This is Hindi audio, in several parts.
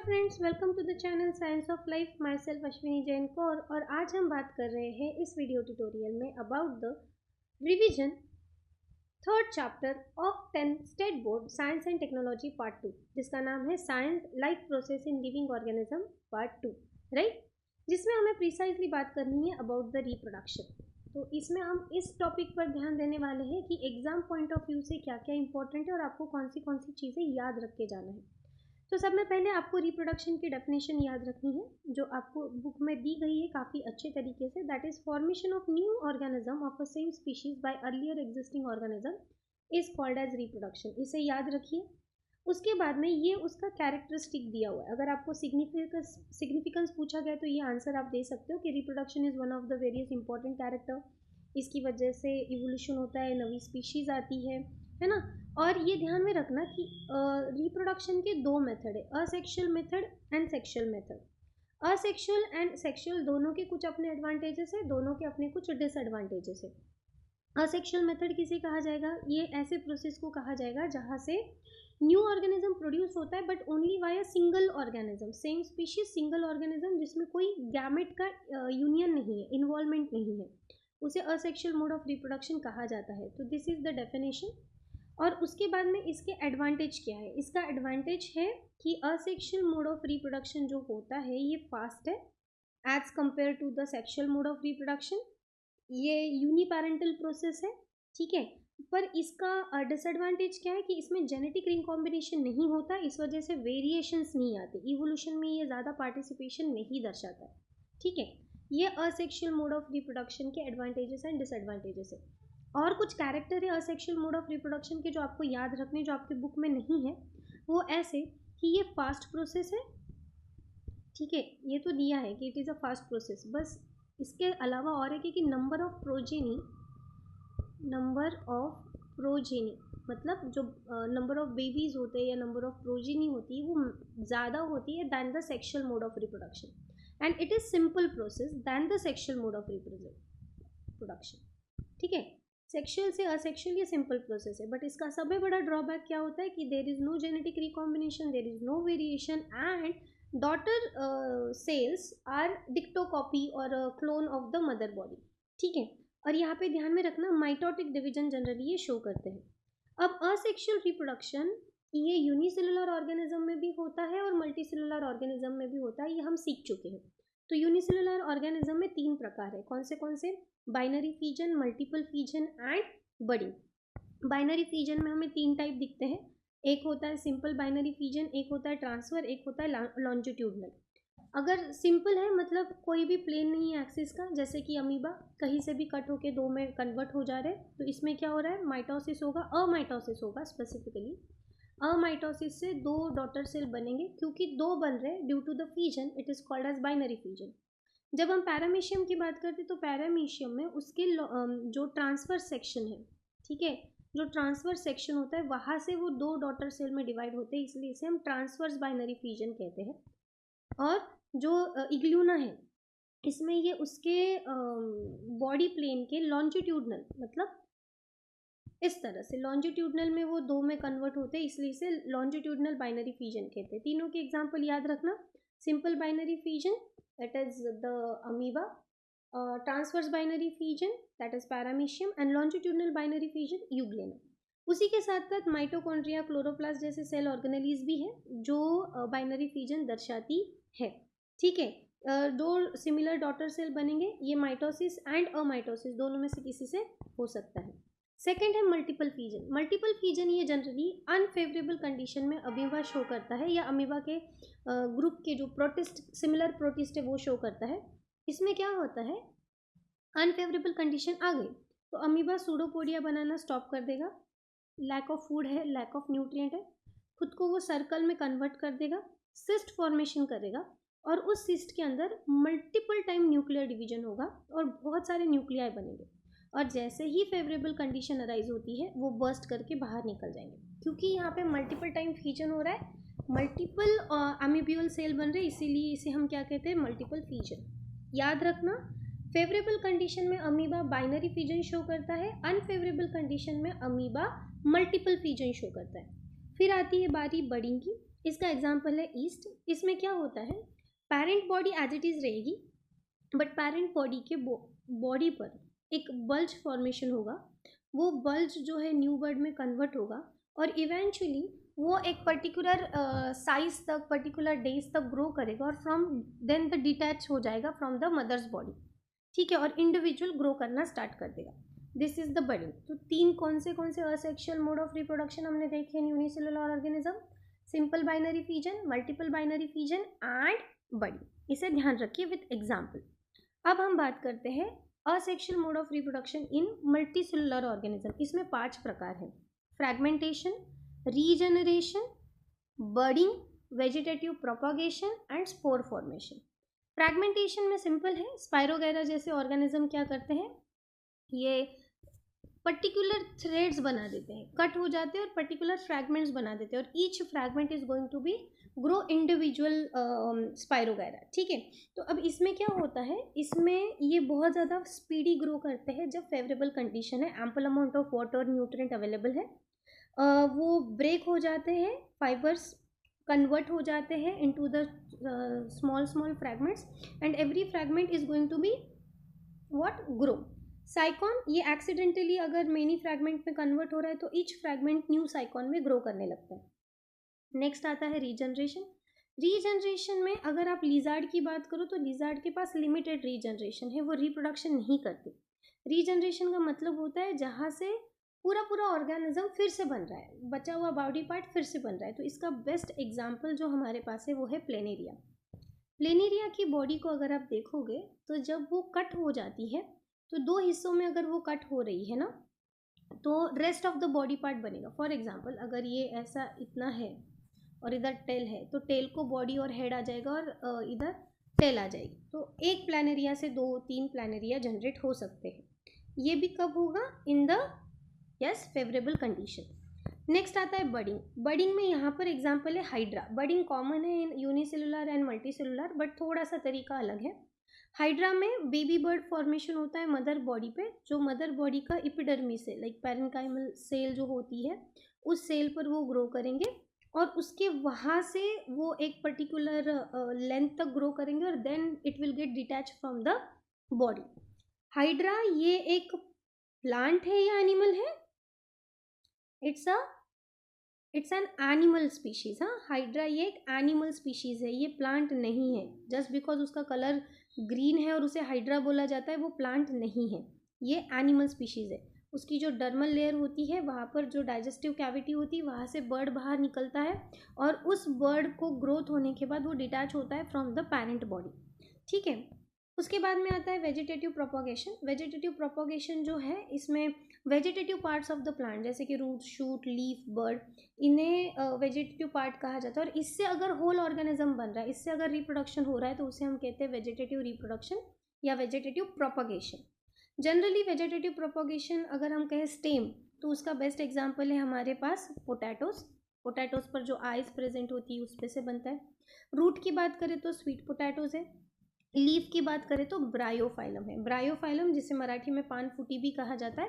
Friends, welcome to the channel science of life. Myself Ashwini Jain Kaur और आज हम बात कर रहे हैं इस वीडियो ट्यूटोरियल में about the revision third chapter of 10 state board science and technology part 2, जिसका नाम है science life process in living organism part 2, right, जिसमें हमें प्रिसाइजली बात करनी है अबाउट द रिप्रोडक्शन। तो इसमें हम इस टॉपिक पर ध्यान देने वाले हैं कि एग्जाम पॉइंट ऑफ व्यू से क्या क्या इंपॉर्टेंट है और आपको कौन सी चीज़ें याद रख के जाना है। तो सब में पहले आपको रिप्रोडक्शन की डेफिनेशन याद रखनी है, जो आपको बुक में दी गई है काफ़ी अच्छे तरीके से। That is formation of new organism of a same species by earlier existing organism is called as reproduction. इसे याद रखिए। उसके बाद में ये उसका कैरेक्टरिस्टिक दिया हुआ है। अगर आपको सिग्निफिकेंस पूछा गया तो ये आंसर आप दे सकते हो कि reproduction is one of the various important character. इसकी वजह से इवोल्यूशन होता है, नवी स्पीशीज़ आती है ना। और ये ध्यान में रखना कि रिप्रोडक्शन के दो मेथड है, asexual method and sexual method. Asexual and sexual दोनों के कुछ अपने एडवांटेजेस है, दोनों के अपने कुछ डिसएडवांटेजेस है। असेक्सुअल मेथड किसे कहा जाएगा? ये ऐसे प्रोसेस को कहा जाएगा जहाँ से न्यू ऑर्गेनिज्म प्रोड्यूस होता है but only via single organism, same species single organism, जिसमें कोई गैमेट का यूनियन नहीं है, इन्वॉल्वमेंट नहीं है, उसे असेक्सुअल मोड ऑफ रिप्रोडक्शन कहा जाता है। तो दिस इज द डेफिनेशन। और उसके बाद में इसके एडवांटेज क्या है? इसका एडवांटेज है कि असेक्सुअल मोड ऑफ रिप्रोडक्शन जो होता है ये फास्ट है as compare to the sexual mode of reproduction. ये यूनिपेरेंटल प्रोसेस है, ठीक है। पर इसका डिसएडवांटेज क्या है कि इसमें जेनेटिक रिकॉम्बिनेशन नहीं होता, इस वजह से वेरिएशंस नहीं आते, इवोल्यूशन में ये ज़्यादा पार्टिसिपेशन नहीं दर्शाता है, ठीक है। ये असेक्सुअल मोड ऑफ रिप्रोडक्शन के एडवांटेजेस एंड डिसएडवांटेजेस है। और कुछ कैरेक्टर है असेक्सुअल मोड ऑफ रिप्रोडक्शन के जो आपको याद रखने, जो आपके बुक में नहीं है, वो ऐसे कि ये फास्ट प्रोसेस है, ठीक है। ये तो दिया है कि it is a fast process, बस इसके अलावा और है कि नंबर ऑफ प्रोजेनी मतलब जो नंबर ऑफ बेबीज़ होते हैं या नंबर ऑफ प्रोजेनी होती है वो ज़्यादा होती है than the sexual mode of reproduction, and it is simple process than the sexual mode of reproduction, ठीक है। सेक्शुअल से असेक्शुअल ये सिंपल प्रोसेस है, बट इसका सबसे बड़ा ड्रॉबैक क्या होता है कि there is no genetic recombination, there is no variation, and daughter cells are डिक्टो कॉपी और clone of the mother body, ठीक है। और यहाँ पे ध्यान में रखना माइटोटिक डिवीजन जनरली ये शो करते हैं। अब असेक्शुअल रिप्रोडक्शन ये यूनिसेलुलर ऑर्गेनिज्म में भी होता है और मल्टीसेलुलर ऑर्गेनिज्म में भी होता है, ये हम सीख चुके हैं। तो यूनिसेलुलर ऑर्गेनिज्म में 3 प्रकार है, कौन से? Binary fission, multiple fission and budding. Binary fission में हमें 3 टाइप दिखते हैं, एक होता है सिंपल बाइनरी फीजन, एक होता है ट्रांसफर, एक होता है लॉन्जिट्यूडनल। अगर सिंपल है मतलब कोई भी प्लेन नहीं है एक्सिस का, जैसे कि अमीबा कहीं से भी कट होके 2 में कन्वर्ट हो जा रहे हैं, तो इसमें क्या हो रहा है? माइटोसिस होगा, अमाइटोसिस होगा। स्पेसिफिकली अमाइटोसिस से 2 डॉटर सेल बनेंगे, क्योंकि 2 बन रहे हैं due to the fission, it is called as binary fission. जब हम पैरामीशियम की बात करते हैं तो पैरामीशियम में उसके जो ट्रांसफर सेक्शन है, ठीक है, जो ट्रांसफर सेक्शन होता है वहाँ से वो 2 डॉटर सेल में डिवाइड होते हैं, इसलिए इसे हम ट्रांसवर्स बाइनरी फीजन कहते हैं। और जो इग्लूना है इसमें ये उसके बॉडी प्लेन के लॉन्जिट्यूडनल, मतलब इस तरह से लॉन्जिट्यूडनल में वो 2 में कन्वर्ट होते हैं, इसलिए इसे लॉन्जिट्यूडनल बाइनरी फीजन कहते हैं। तीनों के एग्जाम्पल याद रखना, simple binary fission that is the amoeba, transverse binary fission that is paramecium, and longitudinal binary fission euglena। उसी के साथ साथ माइटोकॉन्ड्रिया, क्लोरोप्लास्ट जैसे सेल ऑर्गेनेलीज भी हैं जो बाइनरी फिजन दर्शाती है, ठीक है। 2 सिमिलर डॉटर सेल बनेंगे, ये माइटोसिस एंड अमाइटोसिस दोनों में से किसी से हो सकता है। सेकेंड है मल्टीपल फीजन। मल्टीपल फीजन ये जनरली अनफेवरेबल कंडीशन में अमीबा शो करता है, या अमीबा के ग्रुप के जो प्रोटिस्ट सिमिलर प्रोटिस्ट है वो शो करता है। इसमें क्या होता है, अनफेवरेबल कंडीशन आ गई तो अमीबा सूडोपोडिया बनाना स्टॉप कर देगा, लैक ऑफ फूड है, लैक ऑफ न्यूट्रिएंट है, खुद को वो सर्कल में कन्वर्ट कर देगा, सिस्ट फॉर्मेशन करेगा, और उस सिस्ट के अंदर मल्टीपल टाइम न्यूक्लियर डिवीजन होगा और बहुत सारे न्यूक्लियाई बनेंगे, और जैसे ही फेवरेबल कंडीशन अराइज होती है वो बर्स्ट करके बाहर निकल जाएंगे। क्योंकि यहाँ पे मल्टीपल टाइम फीजन हो रहा है, मल्टीपल अमीबियल सेल बन रहे हैं, इसीलिए इसे हम क्या कहते हैं? Multiple fission. याद रखना, फेवरेबल कंडीशन में अमीबा बाइनरी फीजन शो करता है, अनफेवरेबल कंडीशन में अमीबा मल्टीपल फीजन शो करता है। फिर आती है बारी बडिंग की। इसका एग्जाम्पल है ईस्ट। इसमें क्या होता है, parent body as it is रहेगी, बट पेरेंट बॉडी के बॉडी पर एक बल्ज फॉर्मेशन होगा। वो बल्ज जो है न्यू बर्ड में कन्वर्ट होगा और इवेंचुअली वो एक पर्टिकुलर साइज तक, पर्टिकुलर डेज तक ग्रो करेगा और फ्रॉम देन द डिटैच हो जाएगा फ्रॉम द मदर्स बॉडी, ठीक है, और इंडिविजुअल ग्रो करना स्टार्ट कर देगा। This is the budding. तो तीन कौन से असेक्सुअल मोड ऑफ रिप्रोडक्शन हमने देखे इन unicellular organism, simple binary fission, multiple binary fission and budding. इसे ध्यान रखिए विद एग्जाम्पल। अब हम बात करते हैं asexual mode of reproduction in multicellular organism. इसमें 5 प्रकार हैं, fragmentation, regeneration, budding, vegetative propagation and spore formation. Fragmentation में सिंपल है, स्पाइरोगैरा जैसे ऑर्गेनिज्म क्या करते हैं, ये पर्टिकुलर थ्रेड्स बना देते हैं, कट हो जाते हैं और पर्टिकुलर फ्रैगमेंट्स बना देते हैं और each fragment is going to be grow individual spirogyra, ठीक है। तो अब इसमें क्या होता है, इसमें ये बहुत ज़्यादा स्पीडी ग्रो करते हैं जब फेवरेबल कंडीशन है, ample amount of water nutrient available है। वो ब्रेक हो जाते हैं, फाइबर्स कन्वर्ट हो जाते हैं into the small fragments and every fragment is going to be what, grow. Sycon, ये एक्सीडेंटली अगर मेनी फ्रैगमेंट में कन्वर्ट हो रहा है तो ईच फ्रैगमेंट न्यू साइकॉन में ग्रो करने लगता है। नेक्स्ट आता है रीजनरेशन। रीजनरेशन में अगर आप लिजार्ड की बात करो तो लिजार्ड के पास लिमिटेड रीजनरेशन है, वो रिप्रोडक्शन नहीं करते। रीजनरेशन का मतलब होता है जहाँ से पूरा ऑर्गेनिज्म फिर से बन रहा है, बचा हुआ बॉडी पार्ट फिर से बन रहा है। तो इसका बेस्ट एग्जाम्पल जो हमारे पास है वो है प्लेनेरिया। प्लेनेरिया की बॉडी को अगर आप देखोगे तो जब वो कट हो जाती है तो 2 हिस्सों में अगर वो कट हो रही है ना, तो rest of the body part बनेगा। फॉर एग्जाम्पल अगर ये ऐसा इतना है और इधर टेल है तो टेल को बॉडी और हेड आ जाएगा और इधर टेल आ जाएगी। तो एक प्लानेरिया से 2-3 प्लानेरिया जनरेट हो सकते हैं। ये भी कब होगा, in the favourable condition. Next आता है बडिंग। बडिंग में यहाँ पर एग्जाम्पल है हाइड्रा। बडिंग कॉमन है इन यूनिसेलुलर एंड मल्टीसेलुलर, बट थोड़ा सा तरीका अलग है। हाइड्रा में बेबी बर्ड फॉर्मेशन होता है मदर बॉडी पे, जो मदर बॉडी का इपिडर्मिस है, लाइक पैरेन्काइमल सेल जो होती है उस सेल पर वो ग्रो करेंगे और उसके वहाँ से वो एक पर्टिकुलर लेंथ तक ग्रो करेंगे और then it will get detach from the body. Hydra ये एक प्लांट है या एनिमल है, इट्स एन एनिमल स्पीशीज। हाँ, हाइड्रा ये एक एनिमल स्पीशीज है, ये प्लांट नहीं है। जस्ट बिकॉज उसका कलर ग्रीन है और उसे हाइड्रा बोला जाता है, वो प्लांट नहीं है, ये एनिमल स्पीशीज है। उसकी जो डर्मल लेयर होती है वहाँ पर जो डाइजेस्टिव कैविटी होती है वहाँ से बर्ड बाहर निकलता है और उस बर्ड को ग्रोथ होने के बाद वो डिटैच होता है फ्रॉम द पेरेंट बॉडी, ठीक है। उसके बाद में आता है वेजिटेटिव प्रोपगेशन। वेजिटेटिव प्रोपगेशन जो है, इसमें vegetative parts of the plant जैसे कि रूट, शूट, लीफ, बर्ड, इन्हें वेजिटेटिव पार्ट कहा जाता है और इससे अगर होल ऑर्गेनिज्म बन रहा है, इससे अगर रिप्रोडक्शन हो रहा है तो उसे हम कहते हैं वेजिटेटिव रिप्रोडक्शन या vegetative propagation. Generally vegetative propagation अगर हम कहें स्टेम, तो उसका बेस्ट एग्जाम्पल है हमारे पास पोटैटोस। पोटैटोस पर जो आइज प्रेजेंट होती है उस पे से बनता है। रूट की बात करें तो स्वीट पोटैटोज है। लीफ की बात करें तो ब्रायोफाइलम है। ब्रायोफाइलम जिसे मराठी में पान फूटी भी कहा जाता है,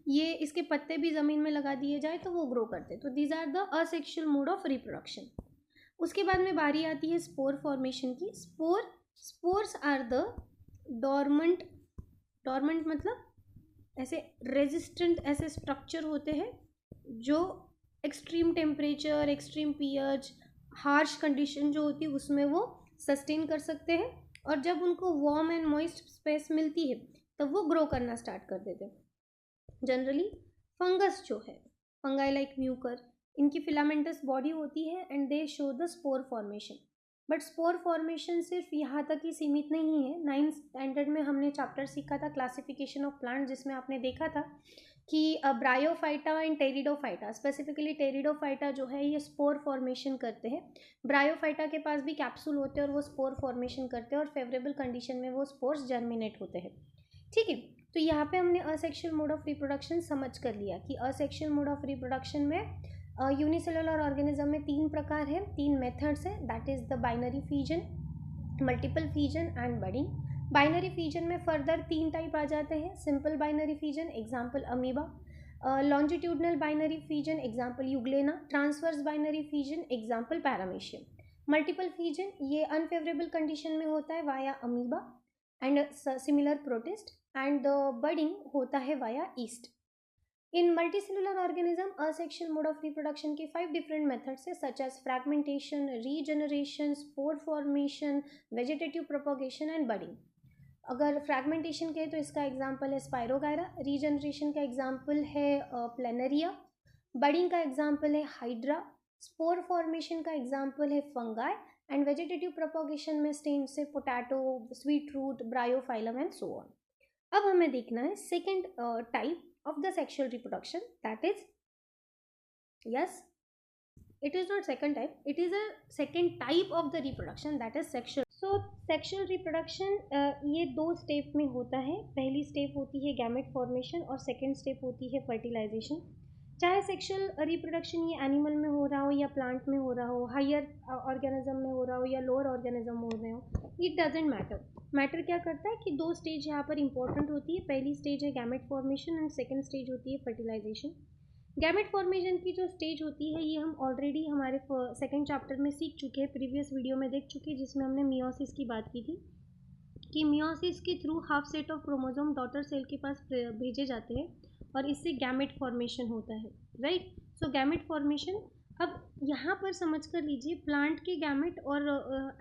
ये इसके पत्ते भी ज़मीन में लगा दिए जाए तो वो ग्रो करते हैं। तो these are the asexual mode of reproduction. उसके बाद में बारी आती है स्पोर फॉर्मेशन की। स्पोर्स आर द डॉर्मेंट मतलब ऐसे रेजिस्टेंट ऐसे स्ट्रक्चर होते हैं जो extreme temperature, extreme pH, harsh condition जो होती है उसमें वो सस्टेन कर सकते हैं और जब उनको वार्म एंड मॉइस्ट स्पेस मिलती है तब वो ग्रो करना स्टार्ट कर देते हैं। जनरली फंगस जो है, फंगाई लाइक म्यूकर, इनकी फिलामेंटस बॉडी होती है and they show the spore formation. But spore formation सिर्फ यहाँ तक ही सीमित नहीं है। 9th स्टैंडर्ड में हमने चैप्टर सीखा था क्लासिफिकेशन ऑफ प्लांट, जिसमें आपने देखा था कि bryophyta and pteridophyta, specifically pteridophyta जो है ये स्पोर फॉर्मेशन करते हैं। ब्रायोफाइटा के पास भी कैप्सूल होते हैं और वो स्पोर फॉर्मेशन करते हैं और फेवरेबल कंडीशन में वो स्पोर्स जर्मिनेट होते हैं, ठीक है। तो यहाँ पे हमने असेक्सुअल मोड ऑफ रिप्रोडक्शन समझ कर लिया कि असेक्सुअल मोड ऑफ रिप्रोडक्शन में यूनिसेलुलर ऑर्गेनिज्म में 3 प्रकार हैं, 3 मेथड्स हैं, that is the binary fission, multiple fission and budding. Binary fission में फर्दर 3 टाइप आ जाते हैं। Simple binary fission, example amoeba. Longitudinal binary fission example euglena, transverse binary fission example paramecium, multiple fission ये अनफेवरेबल कंडीशन में होता है via amoeba and similar protist, and budding होता है via east. In multicellular organism asexual mode of reproduction के 5 डिफरेंट मेथड्स है such as fragmentation, regeneration, spore formation, vegetative propagation and budding. अगर फ्रैगमेंटेशन के तो इसका एग्जाम्पल है स्पायरोगायरा, रीजनरेशन का एग्जाम्पल है प्लेनरिया, बडिंग का एग्जाम्पल है हाइड्रा, स्पोर फॉर्मेशन का एग्जाम्पल है फंगाई, एंड वेजिटेटिव प्रोपोगेशन में स्टेम से potato, sweet root, bryophyllum and so on. अब हमें देखना है second type of the sexual reproduction, that is, yes, it is not second type, it is a second type of the reproduction, that is sexual. So sexual reproduction ये दो स्टेप में होता है। पहली स्टेप होती है गैमेट फॉर्मेशन और सेकेंड स्टेप होती है फर्टिलाइजेशन। चाहे सेक्सुअल रिप्रोडक्शन ये एनिमल में हो रहा हो या प्लांट में हो रहा हो, हायर ऑर्गेनिज्म में हो रहा हो या लोअर ऑर्गेनिज्म में हो रहे हो, इट डजेंट मैटर। मैटर क्या करता है कि दो स्टेज यहाँ पर इंपॉर्टेंट होती है। पहली स्टेज है gamete formation and second stage होती है फर्टिलाइजेशन। गैमेट फॉर्मेशन की जो स्टेज होती है ये हम ऑलरेडी हमारे सेकेंड चैप्टर में सीख चुके हैं, प्रीवियस वीडियो में देख चुके हैं, जिसमें हमने मियोसिस की बात की थी कि मियोसिस के through half set of chromosome daughter cell के पास भेजे जाते हैं और इससे गैमेट फॉर्मेशन होता है, राइट। सो गैमेट फॉर्मेशन, अब यहाँ पर समझ कर लीजिए प्लांट के गैमेट और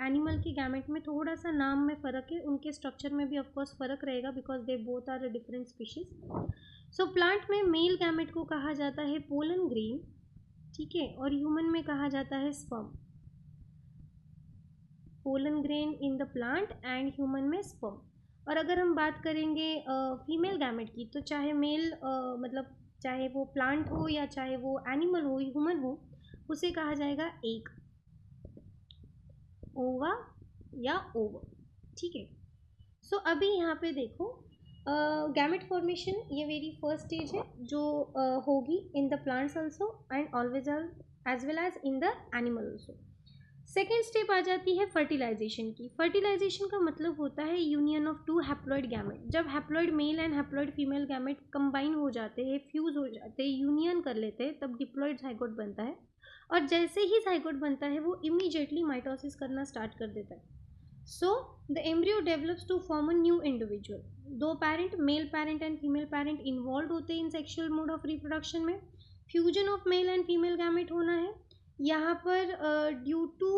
एनिमल के गैमेट में थोड़ा सा नाम में फ़र्क है, उनके स्ट्रक्चर में भी ऑफकोर्स फ़र्क रहेगा because they both are different species. So plant में मेल गैमेट को कहा जाता है पोलन ग्रेन, ठीक है, और ह्यूमन में कहा जाता है sperm. Pollen grain in the plant and human में स्पर्म। और अगर हम बात करेंगे फीमेल गैमेट की, तो चाहे मेल मतलब चाहे वो प्लांट हो या चाहे वो एनिमल हो, ह्यूमन हो, उसे कहा जाएगा एग, ओवा या ओव, ठीक है। सो अभी यहाँ पे देखो गैमेट फॉर्मेशन ये वेरी फर्स्ट स्टेज है जो होगी in the plants also and always as well as in the animal also. Second step आ जाती है फर्टिलाइजेशन की। फर्टिलाइजेशन का मतलब होता है union of two haploid gamete. जब haploid male and haploid female gamete combine हो जाते हैं, फ्यूज हो जाते हैं, यूनियन कर लेते हैं, तब डिप्लॉइड जाइगोट बनता है। और जैसे ही जाइगोट बनता है वो इमीडिएटली माइटोसिस करना स्टार्ट कर देता है। So the embryo develops to form a new individual. दो parent, male parent and female parent involve होते हैं in sexual mode of reproduction में। Fusion of male and female gamete होना है। यहाँ पर due to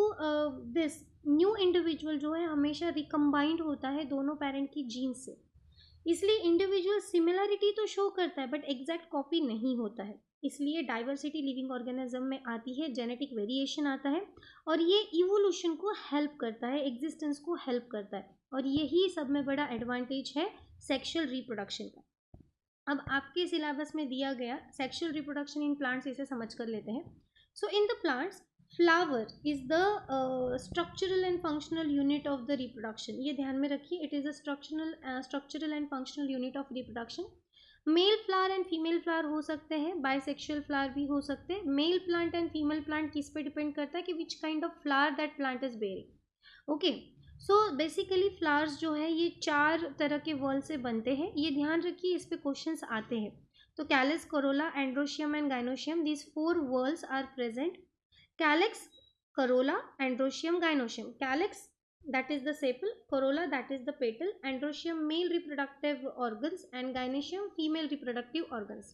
this new individual जो है हमेशा रिकम्बाइंड होता है दोनों पेरेंट की जीन से, इसलिए इंडिविजुअल सिमिलरिटी तो शो करता है बट एग्जैक्ट कॉपी नहीं होता है। इसलिए डाइवर्सिटी लिविंग ऑर्गेनिज्म में आती है, जेनेटिक वेरिएशन आता है और ये इवोल्यूशन को हेल्प करता है, एग्जिस्टेंस को हेल्प करता है, और यही सब में बड़ा एडवांटेज है सेक्सुअल रिप्रोडक्शन का। अब आपके सिलेबस में दिया गया सेक्सुअल रिप्रोडक्शन इन प्लांट्स, इसे समझ कर लेते हैं। So in the plants flower is the structural and functional unit of the reproduction. ये ध्यान में रखिए, it is a structural and functional unit of reproduction. Male flower and female flower हो सकते हैं, बाइसेक्सुअल फ्लावर भी हो सकते हैं। Male plant and female plant किस पे डिपेंड करता है कि which kind of flower that plant is bearing. Okay, so basically flowers जो है ये 4 तरह के वर्ल से बनते हैं, ये ध्यान रखिए, इस पे क्वेश्चंस आते हैं। तो calyx, Corolla, androecium and gynoecium, these 4 whorls are present. Calyx, corolla, androecium, gynoecium. Calyx, that is the sepal, corolla, that is the petal, androecium male reproductive organs and gynoecium female reproductive organs.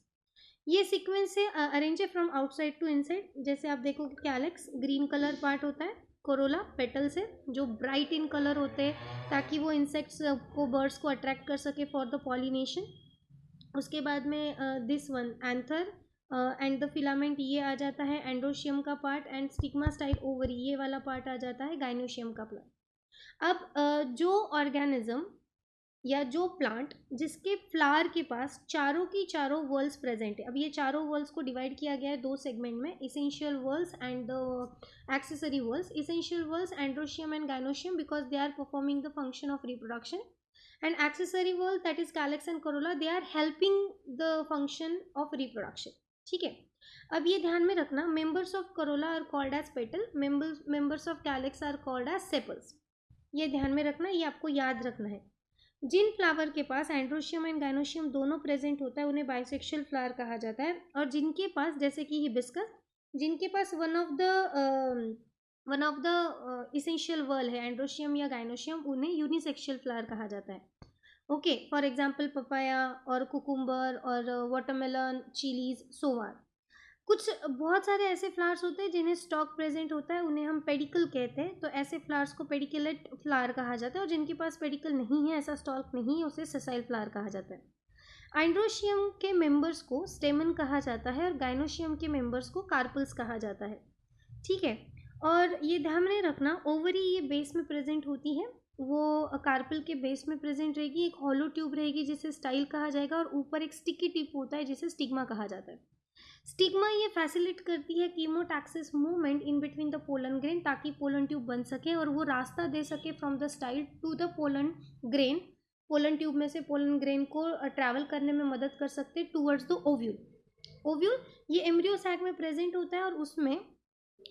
ये सीक्वेंस से अरेंज है फ्रॉम आउटसाइड टू इनसाइड। जैसे आप देखो कि कैलिक्स ग्रीन कलर पार्ट होता है, कोरोला पेटल से जो ब्राइट इन कलर होते हैं ताकि वो इंसेक्ट्स को, बर्ड्स को अट्रैक्ट कर सके फॉर द पॉलिनेशन। उसके बाद में this one anther and the filament ये आ जाता है एंड्रोशियम का part, and stigma style ovary ये वाला पार्ट आ जाता है गाइनोशियम का पार्ट। अब जो ऑर्गेनिज्म या जो प्लांट जिसके फ्लावर के पास चारों की चारों वर्ल्स प्रेजेंट है, अब ये चारों वर्ल्स को डिवाइड किया गया है 2 सेगमेंट में, essential whorls and the accessory whorls. Essential whorls androecium and gynoecium because they are performing the function of reproduction, and accessory whorl that is calyx and corolla, they are helping the function of reproduction, ठीक है। अब ये ध्यान में रखना, members of corolla are called as petal, members of calyx are called as sepals, ये ध्यान में रखना, ये आपको याद रखना है। जिन फ्लावर के पास एंड्रोशियम एंड गाइनोशियम दोनों प्रेजेंट होता है उन्हें बाइसेक्सुअल फ्लावर कहा जाता है, और जिनके पास, जैसे कि हिबिस्कस, जिनके पास one of the essential whorl है एंड्रोशियम या गाइनोशियम, उन्हें यूनिसेक्सुअल फ्लावर कहा जाता है। ओके, फॉर एग्जाम्पल पपाया और कुकुम्बर और वाटरमेलन, चिलीज, सोवार। कुछ बहुत सारे ऐसे फ्लावर्स होते हैं जिन्हें स्टॉक प्रेजेंट होता है, उन्हें हम पेडिकल कहते हैं। तो ऐसे फ्लावर्स को पेडिकुलेट फ्लावर कहा जाता है, और जिनके पास पेडिकल नहीं है, ऐसा स्टॉक नहीं है, उसे सेसाइल फ्लावर कहा जाता है। एंड्रोशियम के मेंबर्स को स्टेमन कहा जाता है और गाइनोशियम के मेंबर्स को कार्पल्स कहा जाता है। ठीक है, और ये ध्यान में रखना, ओवरी ये बेस में प्रेजेंट होती है, वो कार्पल के बेस में प्रेजेंट रहेगी, एक हॉलो ट्यूब रहेगी जिसे स्टाइल कहा जाएगा, और ऊपर एक स्टिकी टिप होता है जिसे स्टिग्मा कहा जाता है। स्टिग्मा ये फैसिलिट करती है chemotaxis movement in between the pollen grain, ताकि पोलन ट्यूब बन सके और वो रास्ता दे सके from the style to the pollen grain, pollen tube में से पोलन ग्रेन को ट्रैवल करने में मदद कर सकते हैं टूवर्ड्स द ओव्यूल। ओव्यूल ये एम्ब्रियो सैक में प्रेजेंट होता है, और उसमें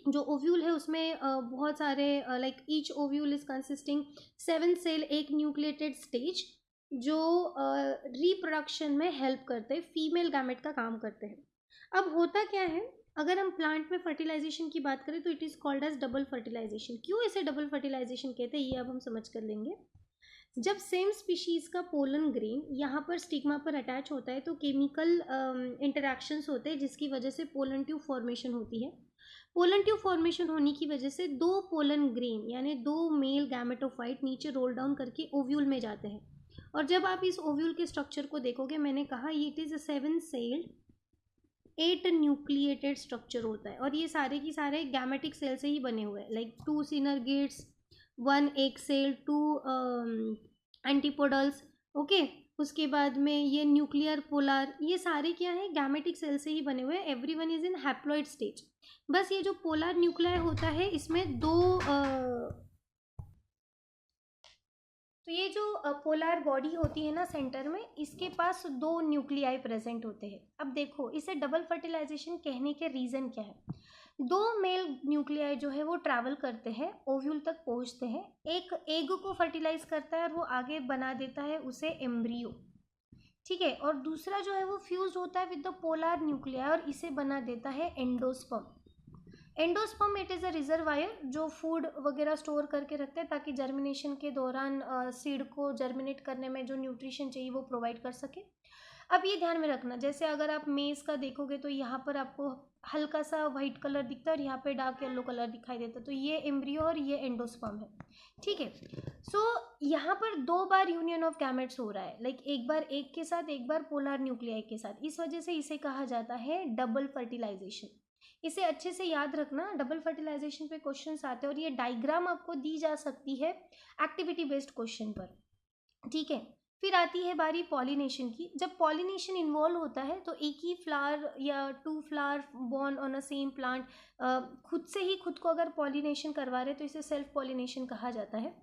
जो ओव्यूल है उसमें बहुत सारे, like each ovule is consisting 7 cell, एक न्यूक्लिएटेड स्टेज, जो रिप्रोडक्शन में हेल्प करते हैं, फीमेल गैमेट का काम करते हैं। अब होता क्या है, अगर हम प्लांट में फर्टिलाइजेशन की बात करें तो it is called as double fertilization. क्यों इसे डबल फर्टिलाइजेशन कहते हैं, ये अब हम समझ कर लेंगे। जब सेम स्पीशीज़ का पोलन ग्रेन यहाँ पर स्टिग्मा पर अटैच होता है तो केमिकल इंटरैक्शंस होते हैं, जिसकी वजह से पोलन ट्यूब फॉर्मेशन होती है। पोलन ट्यूब फॉर्मेशन होने की वजह से दो पोलन ग्रेन यानी दो मेल गैमेटोफाइट नीचे रोल डाउन करके ओव्यूल में जाते हैं। और जब आप इस ओव्यूल के स्ट्रक्चर को देखोगे, मैंने कहा it is a 7 sailed 8 nucleated structure होता है, और ये सारे की सारे गैमेटिक सेल से ही बने हुए हैं, like 2 synergids, 1 egg cell, 2 antipodals. Okay, उसके बाद में ये न्यूक्लियर पोलर, ये सारे क्या है, गैमेटिक सेल से ही बने हुए हैं। Everyone is in haploid stage. बस ये जो पोलर न्यूक्लियर होता है इसमें दो तो ये जो पोलर बॉडी होती है ना सेंटर में, इसके पास दो न्यूक्लियाई प्रेजेंट होते हैं। अब देखो, इसे डबल फर्टिलाइजेशन कहने के रीज़न क्या है। दो मेल न्यूक्लियाई जो है वो ट्रैवल करते हैं, ओव्यूल तक पहुंचते हैं, एक एग को फर्टिलाइज करता है और वो आगे बना देता है उसे एम्ब्रियो। ठीक है, और दूसरा जो है वो फ्यूज होता है विद द पोलर न्यूक्लियाई और इसे बना देता है endosperm. Endosperm it is a reservoir जो फूड वगैरह स्टोर करके रखते हैं, ताकि जर्मिनेशन के दौरान सीड को जर्मिनेट करने में जो न्यूट्रिशन चाहिए वो प्रोवाइड कर सके। अब ये ध्यान में रखना, जैसे अगर आप मेज़ का देखोगे तो यहाँ पर आपको हल्का सा वाइट कलर दिखता है और यहाँ पे डार्क येलो कलर दिखाई देता है, तो ये एम्ब्रियो और ये एंडोस्पर्म है। ठीक है, सो यहाँ पर दो बार यूनियन ऑफ गैमेट्स हो रहा है, लाइक एक बार एग के साथ, एक बार पोलर न्यूक्लियाई के साथ। इस वजह से इसे कहा जाता है डबल फर्टिलाइजेशन। इसे अच्छे से याद रखना, डबल फर्टिलाइजेशन पे क्वेश्चंस आते हैं, और ये डायग्राम आपको दी जा सकती है एक्टिविटी बेस्ड क्वेश्चन पर। ठीक है, फिर आती है बारी पॉलिनेशन की। जब पॉलिनेशन इन्वॉल्व होता है तो एक ही फ्लावर या 2 flower born on a same plant खुद से ही खुद को अगर पॉलिनेशन करवा रहे तो इसे सेल्फ पॉलिनेशन कहा जाता है।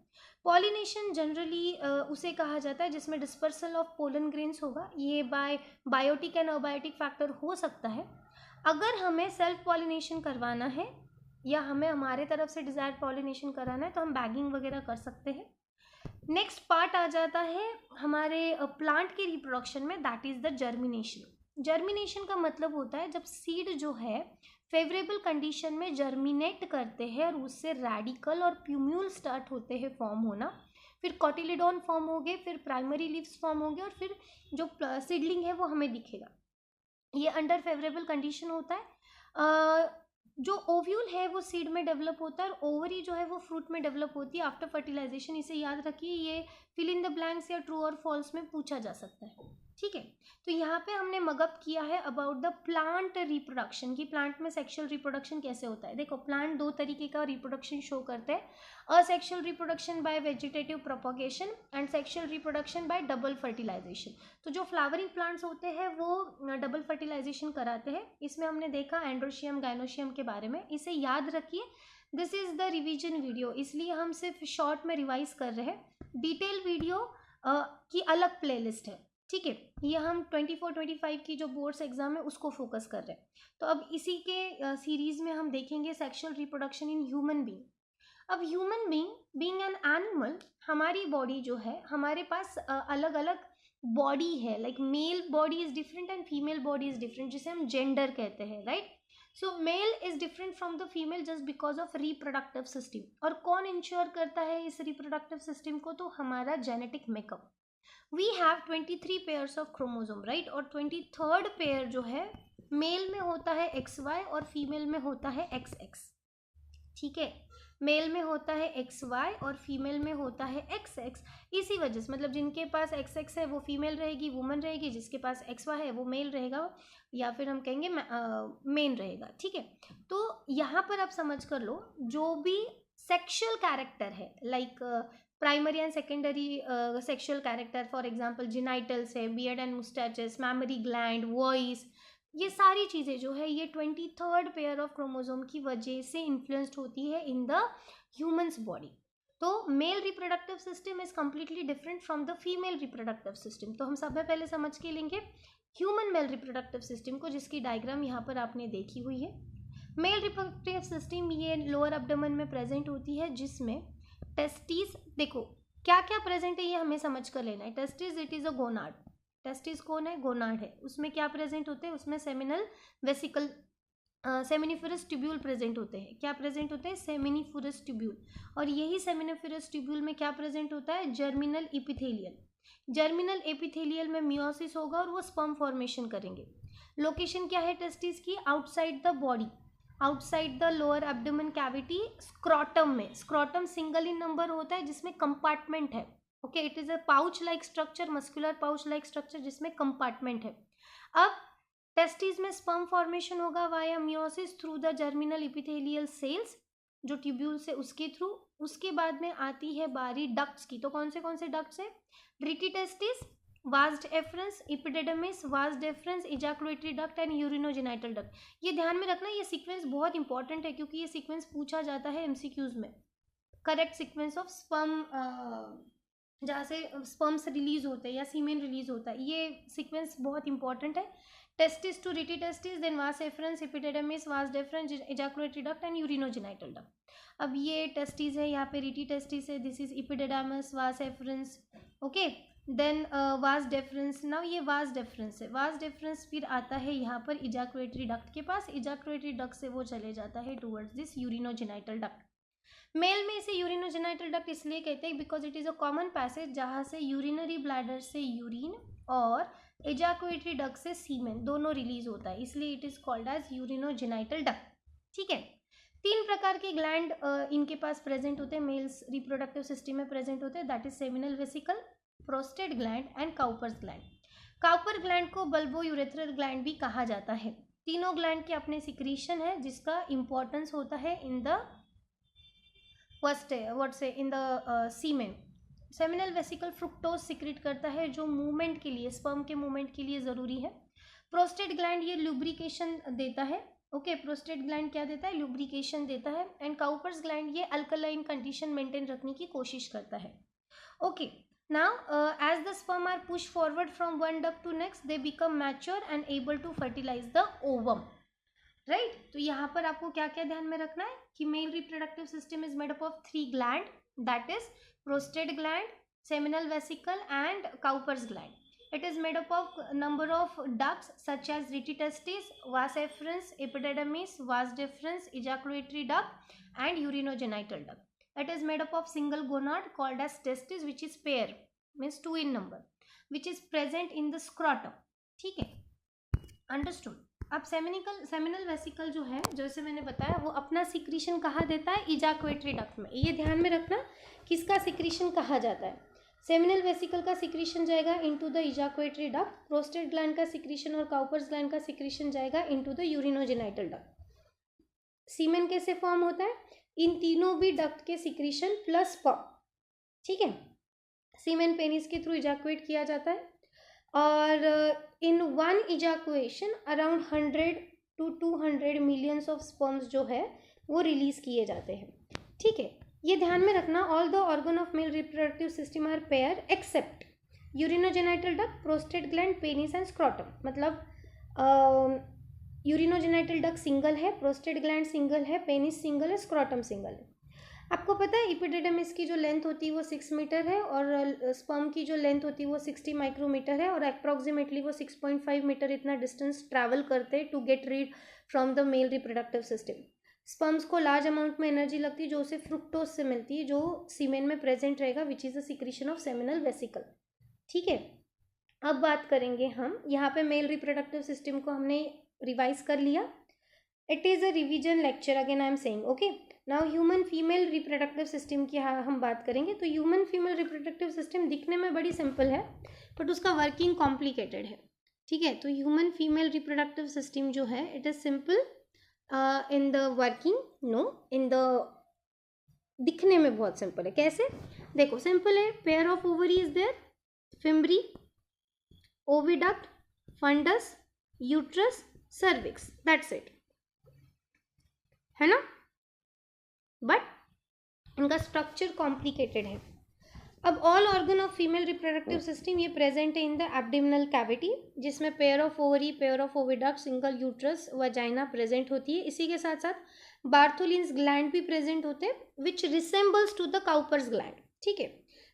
पॉलिनेशन जनरली उसे कहा जाता है जिसमें डिस्पर्सल ऑफ पोलन ग्रेन्स होगा। ये बायोटिक एंड अबायोटिक फैक्टर हो सकता है। अगर हमें सेल्फ पॉलिनेशन करवाना है या हमें हमारे तरफ से डिजायर्ड पॉलिनेशन कराना है तो हम बैगिंग वगैरह कर सकते हैं। नेक्स्ट पार्ट आ जाता है हमारे प्लांट के रिप्रोडक्शन में, that is the germination. Germination का मतलब होता है जब सीड जो है फेवरेबल कंडीशन में जर्मिनेट करते हैं और उससे रेडिकल और प्यूम्यूल स्टार्ट होते हैं फॉर्म होना, फिर कॉटिलिडॉन फॉर्म हो गए, फिर प्राइमरी लीव्स फॉर्म हो गए, और फिर जो सीडलिंग है वो हमें दिखेगा। ये अंडर फेवरेबल कंडीशन होता है। जो ओव्यूल है वो सीड में डेवलप होता है और ओवरी जो है वो फ्रूट में डेवलप होती है आफ्टर फर्टिलाइजेशन। इसे याद रखिए, ये फिल इन द ब्लैंक्स या ट्रू और फॉल्स में पूछा जा सकता है। ठीक है, तो यहाँ पे हमने मगअप किया है अबाउट द प्लांट रिप्रोडक्शन की प्लांट में सेक्सुअल रिप्रोडक्शन कैसे होता है। देखो, प्लांट दो तरीके का रिप्रोडक्शन शो करते हैं, asexual reproduction by vegetative propagation and sexual reproduction by double fertilization. तो जो फ्लावरिंग प्लांट्स होते हैं वो डबल फर्टिलाइजेशन कराते हैं। इसमें हमने देखा एंड्रोशियम गाइनोशियम के बारे में। इसे याद रखिए, this is the revision video, इसलिए हम सिर्फ शॉर्ट में रिवाइज कर रहे हैं। डिटेल वीडियो की अलग प्लेलिस्ट है। ठीक है, ये हम 24-25 की जो बोर्ड्स एग्जाम है उसको फोकस कर रहे हैं। तो अब इसी के सीरीज में हम देखेंगे sexual reproduction in human being. अब ह्यूमन बीइंग एन एनिमल हमारी बॉडी जो है, हमारे पास अलग अलग बॉडी है, like male body is different and female body is different, जिसे हम जेंडर कहते हैं, right. So male is different from the female just because of reproductive system. और कौन इंश्योर करता है इस रिप्रोडक्टिव सिस्टम को? तो हमारा genetic makeup. We have 23 pairs of chromosome, right, और 23rd पेयर जो है मेल में होता है XY और फीमेल में होता है XX, ठीक है। मेल में होता है XY और फीमेल में होता है XX। इसी वजह से, मतलब जिनके पास XX है वो फीमेल रहेगी, वुमन रहेगी, जिसके पास XY है वो मेल रहेगा, या फिर हम कहेंगे मेन रहेगा, ठीक है। तो यहाँ पर आप समझ कर लो, जो भी सेक्शुअल कैरेक्टर है, like primary and secondary sexual character, for example genitals है, beard and moustaches, mammary gland, voice, ये सारी चीज़ें जो है ये 23rd पेयर ऑफ क्रोमोसोम की वजह से इन्फ्लुएंस्ड होती है इन द ह्यूमन्स बॉडी। तो mail reproductive system is completely different from the female reproductive system. तो हम सब पहले समझ के लेंगे ह्यूमन मेल रिप्रोडक्टिव सिस्टम को, जिसकी डायग्राम यहाँ पर आपने देखी हुई है। मेल रिप्रोडक्टिव सिस्टम ये लोअर एब्डोमेन में प्रेजेंट होती है, जिसमें टेस्टिस, देखो क्या क्या प्रेजेंट है ये हमें समझ कर लेना है। Testis, it is a gonad. Testis कौन है? गोनाड है। उसमें क्या प्रेजेंट होते हैं? उसमें seminal vesicle, seminiferous tubule present होते हैं। क्या प्रेजेंट होते हैं? Seminiferous tubule. और यही सेमिनिफरस ट्यूब्यूल में क्या प्रेजेंट होता है? Germinal epithelial. जर्मिनल एपिथेलियल में मियोसिस होगा और वो स्पर्म फॉर्मेशन करेंगे। लोकेशन क्या है टेस्टिस की? Outside the body, outside the lower abdomen cavity, scrotum में। स्क्रोटम सिंगल इन नंबर होता है जिसमें कंपार्टमेंट है, okay. It is a pouch like structure, muscular pouch like structure, जिसमें कंपार्टमेंट है। अब टेस्टिस में स्पर्म फॉर्मेशन होगा via meiosis through the germinal epithelial cells, जो ट्यूब्यूल से उसके थ्रू। उसके बाद में आती है बारी डक्ट्स की। तो कौन से डक्ट्स है? Rete testis, vas deferens, epididymis, vas deferens, ejaculatory duct and urinogenital duct. ये ध्यान में रखना, ये सीक्वेंस बहुत इंपॉर्टेंट है क्योंकि ये सीक्वेंस पूछा जाता है MCQs में। करेक्ट सीक्वेंस ऑफ स्पर्म, जहाँ से स्पर्म्स रिलीज होते हैं या सीमेन रिलीज होता है, ये सीक्वेंस बहुत इंपॉर्टेंट है। Testis to rete testis, then vas efferens, epididymis, vas deferens, ejaculatory duct and urinogenital duct. अब ये टेस्टिस है, यहाँ पे रिटी टेस्टिस है, this is epididymis, vas efferens, okay. Then vas deferens, now ये वास डेफरेंस है। वास डेफरेंस फिर आता है यहाँ पर इजैकुलेटरी डक्ट के पास। इजैकुलेटरी डक्ट से वो चले जाता है towards this urinogenital duct. Male में इसे यूरिनोजेनिटल डक्ट इसलिए कहते हैं because it is a common passage जहाँ से यूरिनरी ब्लैडर से यूरिन और एजाकुलेटरी डक्ट से सीमेन दोनों रिलीज होता है, इसलिए it is called as urinogenital duct, ठीक है। 3 प्रकार के ग्लैंड इनके पास प्रेजेंट होते हैं, मेल्स रिप्रोडक्टिव सिस्टम में प्रेजेंट होते हैं, that is seminal vesicle, prostate gland and Cowper's gland. Cowper gland को बल्बो यूरेथ्रल ग्लैंड भी कहा जाता है। तीनों ग्लैंड के अपने सिक्रीशन है जिसका इंपॉर्टेंस होता है in the in the semen. Seminal vesicle fructose secrete करता है जो मूवमेंट के लिए, स्पर्म के मूवमेंट के लिए ज़रूरी है। प्रोस्टेट ग्लैंड ये लुब्रिकेशन देता है, ओके। प्रोस्टेट ग्लैंड क्या देता है? लुब्रिकेशन देता है। एंड काउपर्स ग्लैंड ये अल्कलाइन कंडीशन मेंटेन रखने की कोशिश करता है, okay. Now as the sperm are push forward from one duct to next, they become mature and able to fertilize the ovum, right. तो यहाँ पर आपको क्या क्या ध्यान में रखना है कि male reproductive system is made up of 3 gland, that is prostate gland, seminal vesicle and Cowper's gland. It is made up of number of ducts such as rete testis, vas efferens, epididymis, vas deferens, ejaculatory duct and urinogenital duct. It is made up of single gonad called as testis which is pair, means 2 in number, which is present in the scrotum, ठीक है, अंडरस्टूड। अब सेमिनल वेसिकल जो है, जैसे मैंने बताया, वो अपना सिक्रीशन कहाँ देता है? इजैकुलेटरी डक्ट में। ये ध्यान में रखना किसका सिक्रीशन कहा जाता है। सेमिनल वेसिकल का सिक्रीशन जाएगा into the ejaculatory duct, prostate gland का सिक्रीशन और काउपर्स ग्लैंड का सिक्रीशन जाएगा इनटू द यूरिनोजेनिटल डक्ट। सीमेन कैसे फॉर्म होता है? इन तीनों भी डक्ट के सिक्रीशन प्लस स्पर्म, ठीक है। सीमेन पेनिस के थ्रू इजैकुलेट किया जाता है और in one ejaculation around 100 to 200 millions of sperms जो है वो रिलीज किए जाते हैं, ठीक है। ये ध्यान में रखना, all the organ of male reproductive system are pair except urinogenital duct, prostate gland, penis and scrotum. मतलब यूरिनोजेनिटल डक्ट सिंगल है, प्रोस्टेट ग्लैंड सिंगल है, पेनिस सिंगल है, स्क्रोटम सिंगल है। आपको पता है एपिडिडमिस की जो लेंथ होती है वो 6 मीटर है और स्पर्म की जो लेंथ होती है वो 60 माइक्रोमीटर है और अप्रॉक्सीमेटली वो 6.5 मीटर इतना डिस्टेंस ट्रैवल करते हैं to get rid from the male reproductive system. Sperms को लार्ज अमाउंट में एनर्जी लगती है जो उसे फ्रुक्टोज से मिलती है जो सीमेन में प्रेजेंट रहेगा which is the secretion of seminal vesicle. ठीक है, अब बात करेंगे हम यहाँ पे मेल रिप्रोडक्टिव सिस्टम को हमने रिवाइज कर लिया। It is a revision lecture again I am saying okay. Now human female reproductive system की हम बात करेंगे। तो ह्यूमन फीमेल रिप्रोडक्टिव सिस्टम दिखने में बड़ी सिंपल है बट उसका वर्किंग कॉम्प्लिकेटेड है। ठीक है, तो ह्यूमन फीमेल रिप्रोडक्टिव सिस्टम जो है it is simple in the working, no in the दिखने में बहुत सिंपल है। कैसे? देखो सिंपल है, pair of ovary is there, fimbriae, oviduct, fundus, uterus, cervix, that's it, है ना। बट इनका स्ट्रक्चर कॉम्प्लिकेटेड है। अब all organ of female reproductive system ये प्रेजेंट है इन द एब्डोमिनल कैविटी जिसमें pair of ovary, pair of oviduct, single uterus, vagina present होती है। इसी के साथ साथ बार्थोलिन्स ग्लैंड भी प्रेजेंट होते हैं which resembles to the Cowper's gland. ठीक है,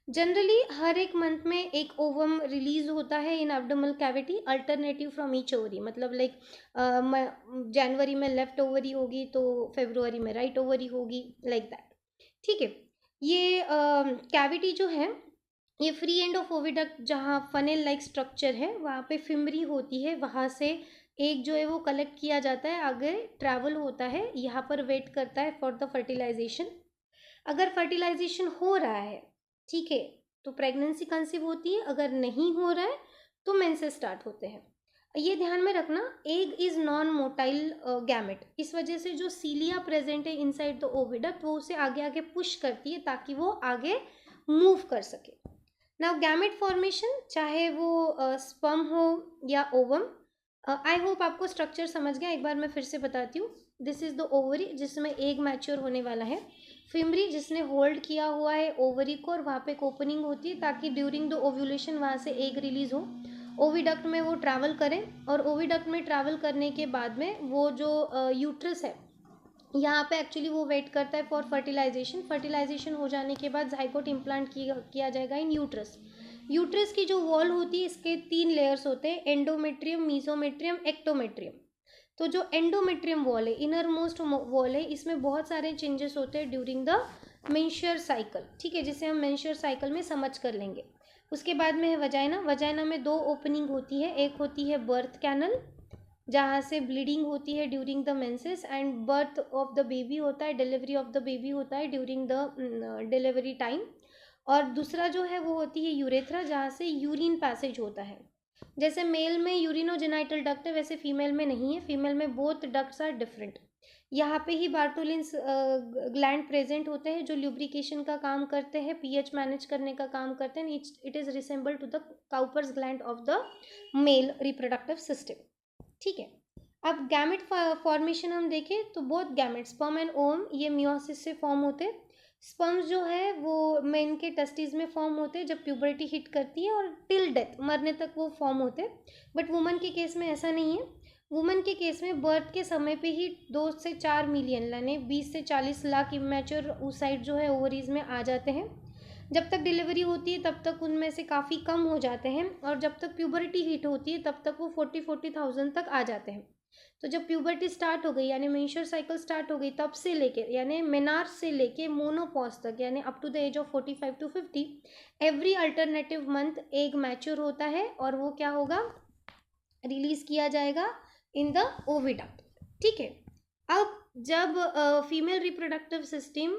जनरली हर एक मंथ में एक ओवम रिलीज होता है इन abdominal cavity alternative from each ovary, मतलब लाइक जनवरी में लेफ्ट ओवरी होगी तो फेब्रुवरी में राइट ओवरी होगी, लाइक दैट। ठीक है, ये कैविटी जो है ये फ्री एंड ऑफ ओविडक्ट जहाँ फनेल लाइक स्ट्रक्चर है वहाँ पे फिम्बरी होती है, वहाँ से एक जो है वो कलेक्ट किया जाता है, आगे ट्रैवल होता है, यहाँ पर वेट करता है फॉर द फर्टिलाइजेशन। अगर फर्टिलाइजेशन हो रहा है ठीक है तो प्रेगनेंसी कंसीव होती है, अगर नहीं हो रहा है तो मेंसेस स्टार्ट होते हैं। ये ध्यान में रखना, egg is non motile gamete, इस वजह से जो सीलिया प्रेजेंट है इनसाइड द ओविडक्ट वो उसे आगे आगे पुश करती है ताकि वो आगे मूव कर सके। नाउ गैमेट फॉर्मेशन चाहे वो स्पर्म हो या ओवम, आई होप आपको स्ट्रक्चर समझ गया, एक बार मैं फिर से बताती हूँ। दिस इज द ओवरी जिसमें एग मैच्योर होने वाला है, फिम्बरी जिसने होल्ड किया हुआ है ओवरी को और वहाँ पे एक ओपनिंग होती है ताकि ड्यूरिंग द ओव्यूलेशन वहाँ से एग रिलीज हो, ओविडक्ट में वो ट्रैवल करें और ओविडक्ट में ट्रैवल करने के बाद में वो जो यूट्रस है यहाँ पे एक्चुअली वो वेट करता है फॉर फर्टिलाइजेशन। फर्टिलाइजेशन हो जाने के बाद जाइगोट इम्प्लांट किया जाएगा इन यूट्रस। यूट्रस की जो वॉल होती है इसके 3 लेयर्स होते हैं, एंडोमेट्रियम, मीजोमेट्रियम, एक्टोमेट्रियम। तो जो एंडोमेट्रियम वॉल है, इनर मोस्ट वॉल है, इसमें बहुत सारे चेंजेस होते हैं ड्यूरिंग द मेंस्ट्रुअल साइकिल। ठीक है, जिसे हम मेंस्ट्रुअल साइकिल में समझ कर लेंगे। उसके बाद में है वजाइना। वजाइना में 2 ओपनिंग होती है, एक होती है बर्थ कैनल जहाँ से ब्लीडिंग होती है during the menses and birth of the baby होता है, डिलीवरी ऑफ द बेबी होता है ड्यूरिंग द डिलीवरी टाइम। और दूसरा जो है वो होती है यूरेथ्रा जहाँ से यूरिन पैसेज होता है। जैसे मेल में यूरिनोजेनाइटल डक्ट है वैसे फीमेल में नहीं है, फीमेल में बोथ डक्ट्स आर डिफरेंट। यहाँ पे ही बार्टोलिन्स ग्लैंड प्रेजेंट होते हैं जो ल्यूब्रिकेशन का काम करते हैं, पीएच मैनेज करने का काम करते हैं। It is resemble to the Cowper's gland of the male reproductive system. ठीक है, अब गैमेट फॉर्मेशन हम देखें तो बहुत गैमेट स्पर्म एंड ओवम ये मियोसिस से फॉर्म होते हैं। स्पर्म्स जो है वो मेन के टेस्टिस में फॉर्म होते हैं जब प्यूबर्टी हिट करती है और टिल डेथ, मरने तक वो फॉर्म होते हैं। बट वुमन के केस में ऐसा नहीं है। वुमन के केस में बर्थ के समय पे ही 2 से 4 मिलियन यानी 20 से 40 लाख इमेच्योर oocyte जो है ओवरीज में आ जाते हैं। जब तक डिलीवरी होती है तब तक उनमें से काफ़ी कम हो जाते हैं और जब तक प्यूबर्टी हिट होती है तब तक वो 40,000 तक आ जाते हैं। तो जब प्यूबर्टी स्टार्ट हो गई यानी मेंस्ट्रुअल साइकिल स्टार्ट हो गई तब से लेके यानी मेनार्स से लेके मोनोपॉज तक यानी up to the age of 45 to 50 every alternative month egg mature होता है और वो क्या होगा, रिलीज किया जाएगा इन द ओविडक्ट। ठीक है, अब जब फीमेल रिप्रोडक्टिव सिस्टम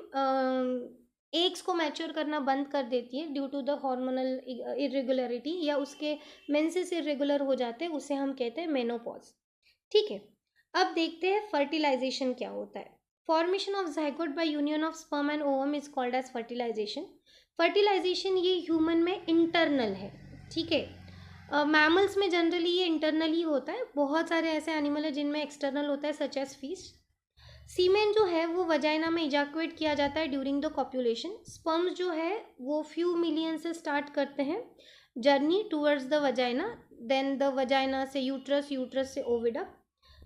एग्स को मैच्योर करना बंद कर देती है due to the hormonal irregularity या उसके मेंसेस इरेगुलर हो जाते हैं, उसे हम कहते हैं मेनोपॉज। ठीक है, अब देखते हैं फर्टिलाइजेशन क्या होता है। Formation of zygote by union of sperm and ovum is called as fertilisation. Fertilisation ये ह्यूमन में इंटरनल है। ठीक है, मैमल्स में जनरली ये इंटरनल ही होता है, बहुत सारे ऐसे एनिमल है जिनमें एक्सटर्नल होता है सच एज फिश। सीमेन जो है वो वजाइना में इजैकुएट किया जाता है ड्यूरिंग द कॉप्यूलेशन। स्पर्म्स जो है वो फ्यू मिलियन से स्टार्ट करते हैं journey towards the vagina, then the vagina से यूट्रस, यूट्रस से oviduct.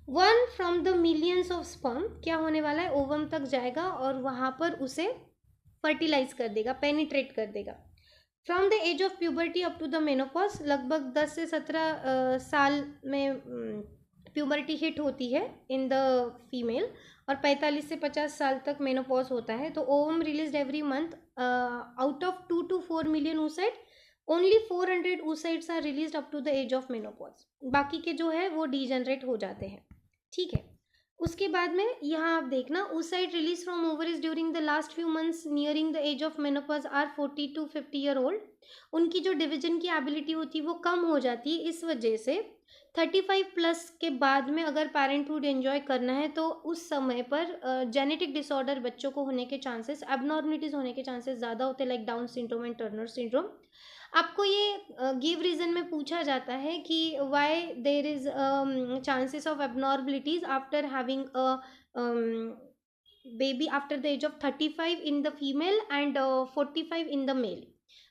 1 from the millions of sperm क्या होने वाला है, ओवम तक जाएगा और वहाँ पर उसे फर्टिलाइज कर देगा, पेनिट्रेट कर देगा। From the age of puberty up to the menopause, लगभग 10 से 17 साल में प्यूबर्टी हिट होती है इन द फीमेल, और 45 से 50 साल तक मेनोपॉज होता है। तो ovum released every month, out of 2 to 4 million oocyte, only 400 oocytes are released up to the age of menopause. बाकी के जो है वो डीजनरेट हो जाते हैं, ठीक है। उसके बाद में यहाँ आप देखना, oocyte release from ovaries during the last few months nearing the age of menopause are 40 to 50 year old. उनकी जो डिवीजन की एबिलिटी होती है वो कम हो जाती है, इस वजह से 35 प्लस के बाद में अगर पेरेंटहुड एंजॉय करना है तो उस समय पर जेनेटिक डिसऑर्डर बच्चों को होने के चांसेस, एबनॉर्मलिटीज होने के चांसेस ज़्यादा होते हैं, like Down syndrome and Turner syndrome. आपको ये गिव रीजन में पूछा जाता है कि why there is chances of abnormalities after having a baby after the age of 35 in the female and 45 in the male.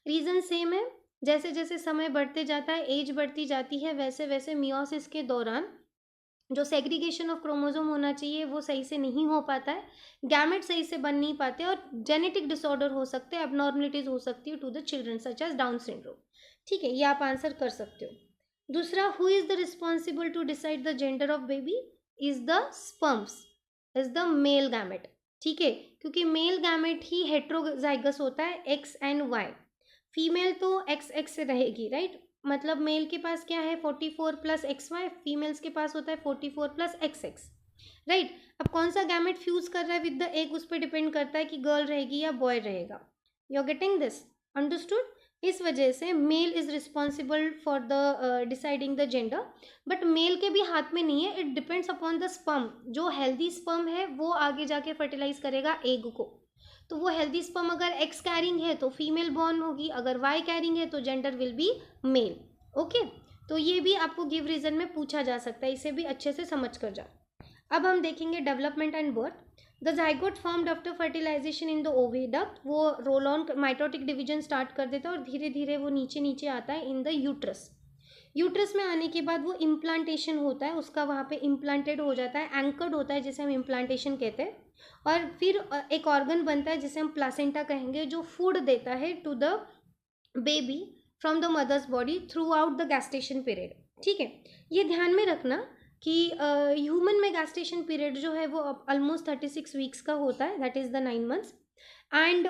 Reason same है, जैसे जैसे समय बढ़ते जाता है, एज बढ़ती जाती है, वैसे वैसे मियोसिस के दौरान जो सेग्रीगेशन ऑफ क्रोमोसोम होना चाहिए वो सही से नहीं हो पाता है, गैमेट सही से बन नहीं पाते, और जेनेटिक डिसऑर्डर हो सकते हैं, एबनॉर्मलिटीज हो सकती है to the children such as Down syndrome. ठीक है, ये आप आंसर कर सकते हो। दूसरा, who is the responsible to decide the gender of baby? Is the sperms, is the male gamete. ठीक है, क्योंकि मेल गैमेट ही हेट्रोजाइगस होता है, एक्स एंड वाई। फीमेल तो एक्स एक्स रहेगी, राइट। मतलब मेल के पास क्या है 44 प्लस एक्स वाई, फीमेल्स के पास होता है 44 प्लस एक्स एक्स, राइट। अब कौन सा गैमेट फ्यूज कर रहा है विद द एग, उस पर डिपेंड करता है कि गर्ल रहेगी या बॉय रहेगा। You are getting this, understood. इस वजह से male is responsible for the deciding the gender, but male के भी हाथ में नहीं है, it depends upon the sperm. जो हेल्दी स्पर्म है वो आगे जाके फर्टिलाइज करेगा एग को, तो वो हेल्दी स्पर्म अगर एक्स कैरिंग है तो फीमेल बॉर्न होगी, अगर वाई कैरिंग है तो gender will be male. Okay, तो ये भी आपको गिव रीजन में पूछा जा सकता है, इसे भी अच्छे से समझ कर जाओ। अब हम देखेंगे development and birth. The zygote formed after fertilisation in the oviduct, वो roll on mitotic division start कर देता है और धीरे धीरे वो नीचे नीचे आता है इन द यूट्रस। यूट्रस में आने के बाद वो इम्प्लांटेशन होता है, उसका वहाँ पे इम्प्लांटेड हो जाता है, एंकर्ड होता है, जिसे हम इम्प्लांटेशन कहते हैं। और फिर एक ऑर्गन बनता है जिसे हम प्लासेंटा कहेंगे, जो फूड देता है to the baby from the mother's body throughout the gestation period. ठीक है, ये ध्यान में रखना कि ह्यूमन में गैस्टेशन पीरियड जो है वो ऑलमोस्ट 36 वीक्स का होता है, that is the 9 months. And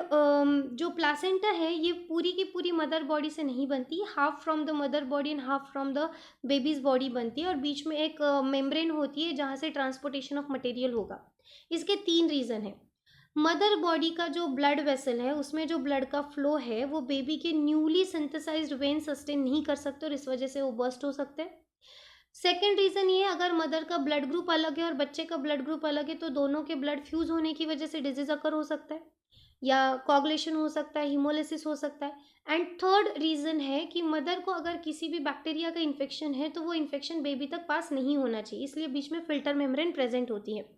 जो प्लासेंटा है ये पूरी की पूरी मदर बॉडी से नहीं बनती, half from the mother body and half from the babies body बनती है, और बीच में एक मेम्ब्रेन होती है जहाँ से ट्रांसपोर्टेशन ऑफ मटेरियल होगा। इसके 3 रीज़न है। मदर बॉडी का जो ब्लड वेसल है उसमें जो ब्लड का फ्लो है वो बेबी के न्यूली सिंथेसाइज्ड वेन सस्टेन नहीं कर सकते और इस वजह से वो बर्स्ट हो सकते हैं। सेकेंड रीज़न ये, अगर मदर का ब्लड ग्रुप अलग है और बच्चे का ब्लड ग्रुप अलग है तो दोनों के ब्लड फ्यूज होने की वजह से डिजीज अकर हो सकता है, या कोगुलेशन हो सकता है, हिमोलिसिस हो सकता है। एंड थर्ड रीज़न है कि मदर को अगर किसी भी बैक्टीरिया का इन्फेक्शन है तो वो इन्फेक्शन बेबी तक पास नहीं होना चाहिए, इसलिए बीच में फिल्टर मेम्ब्रेन प्रेजेंट होती है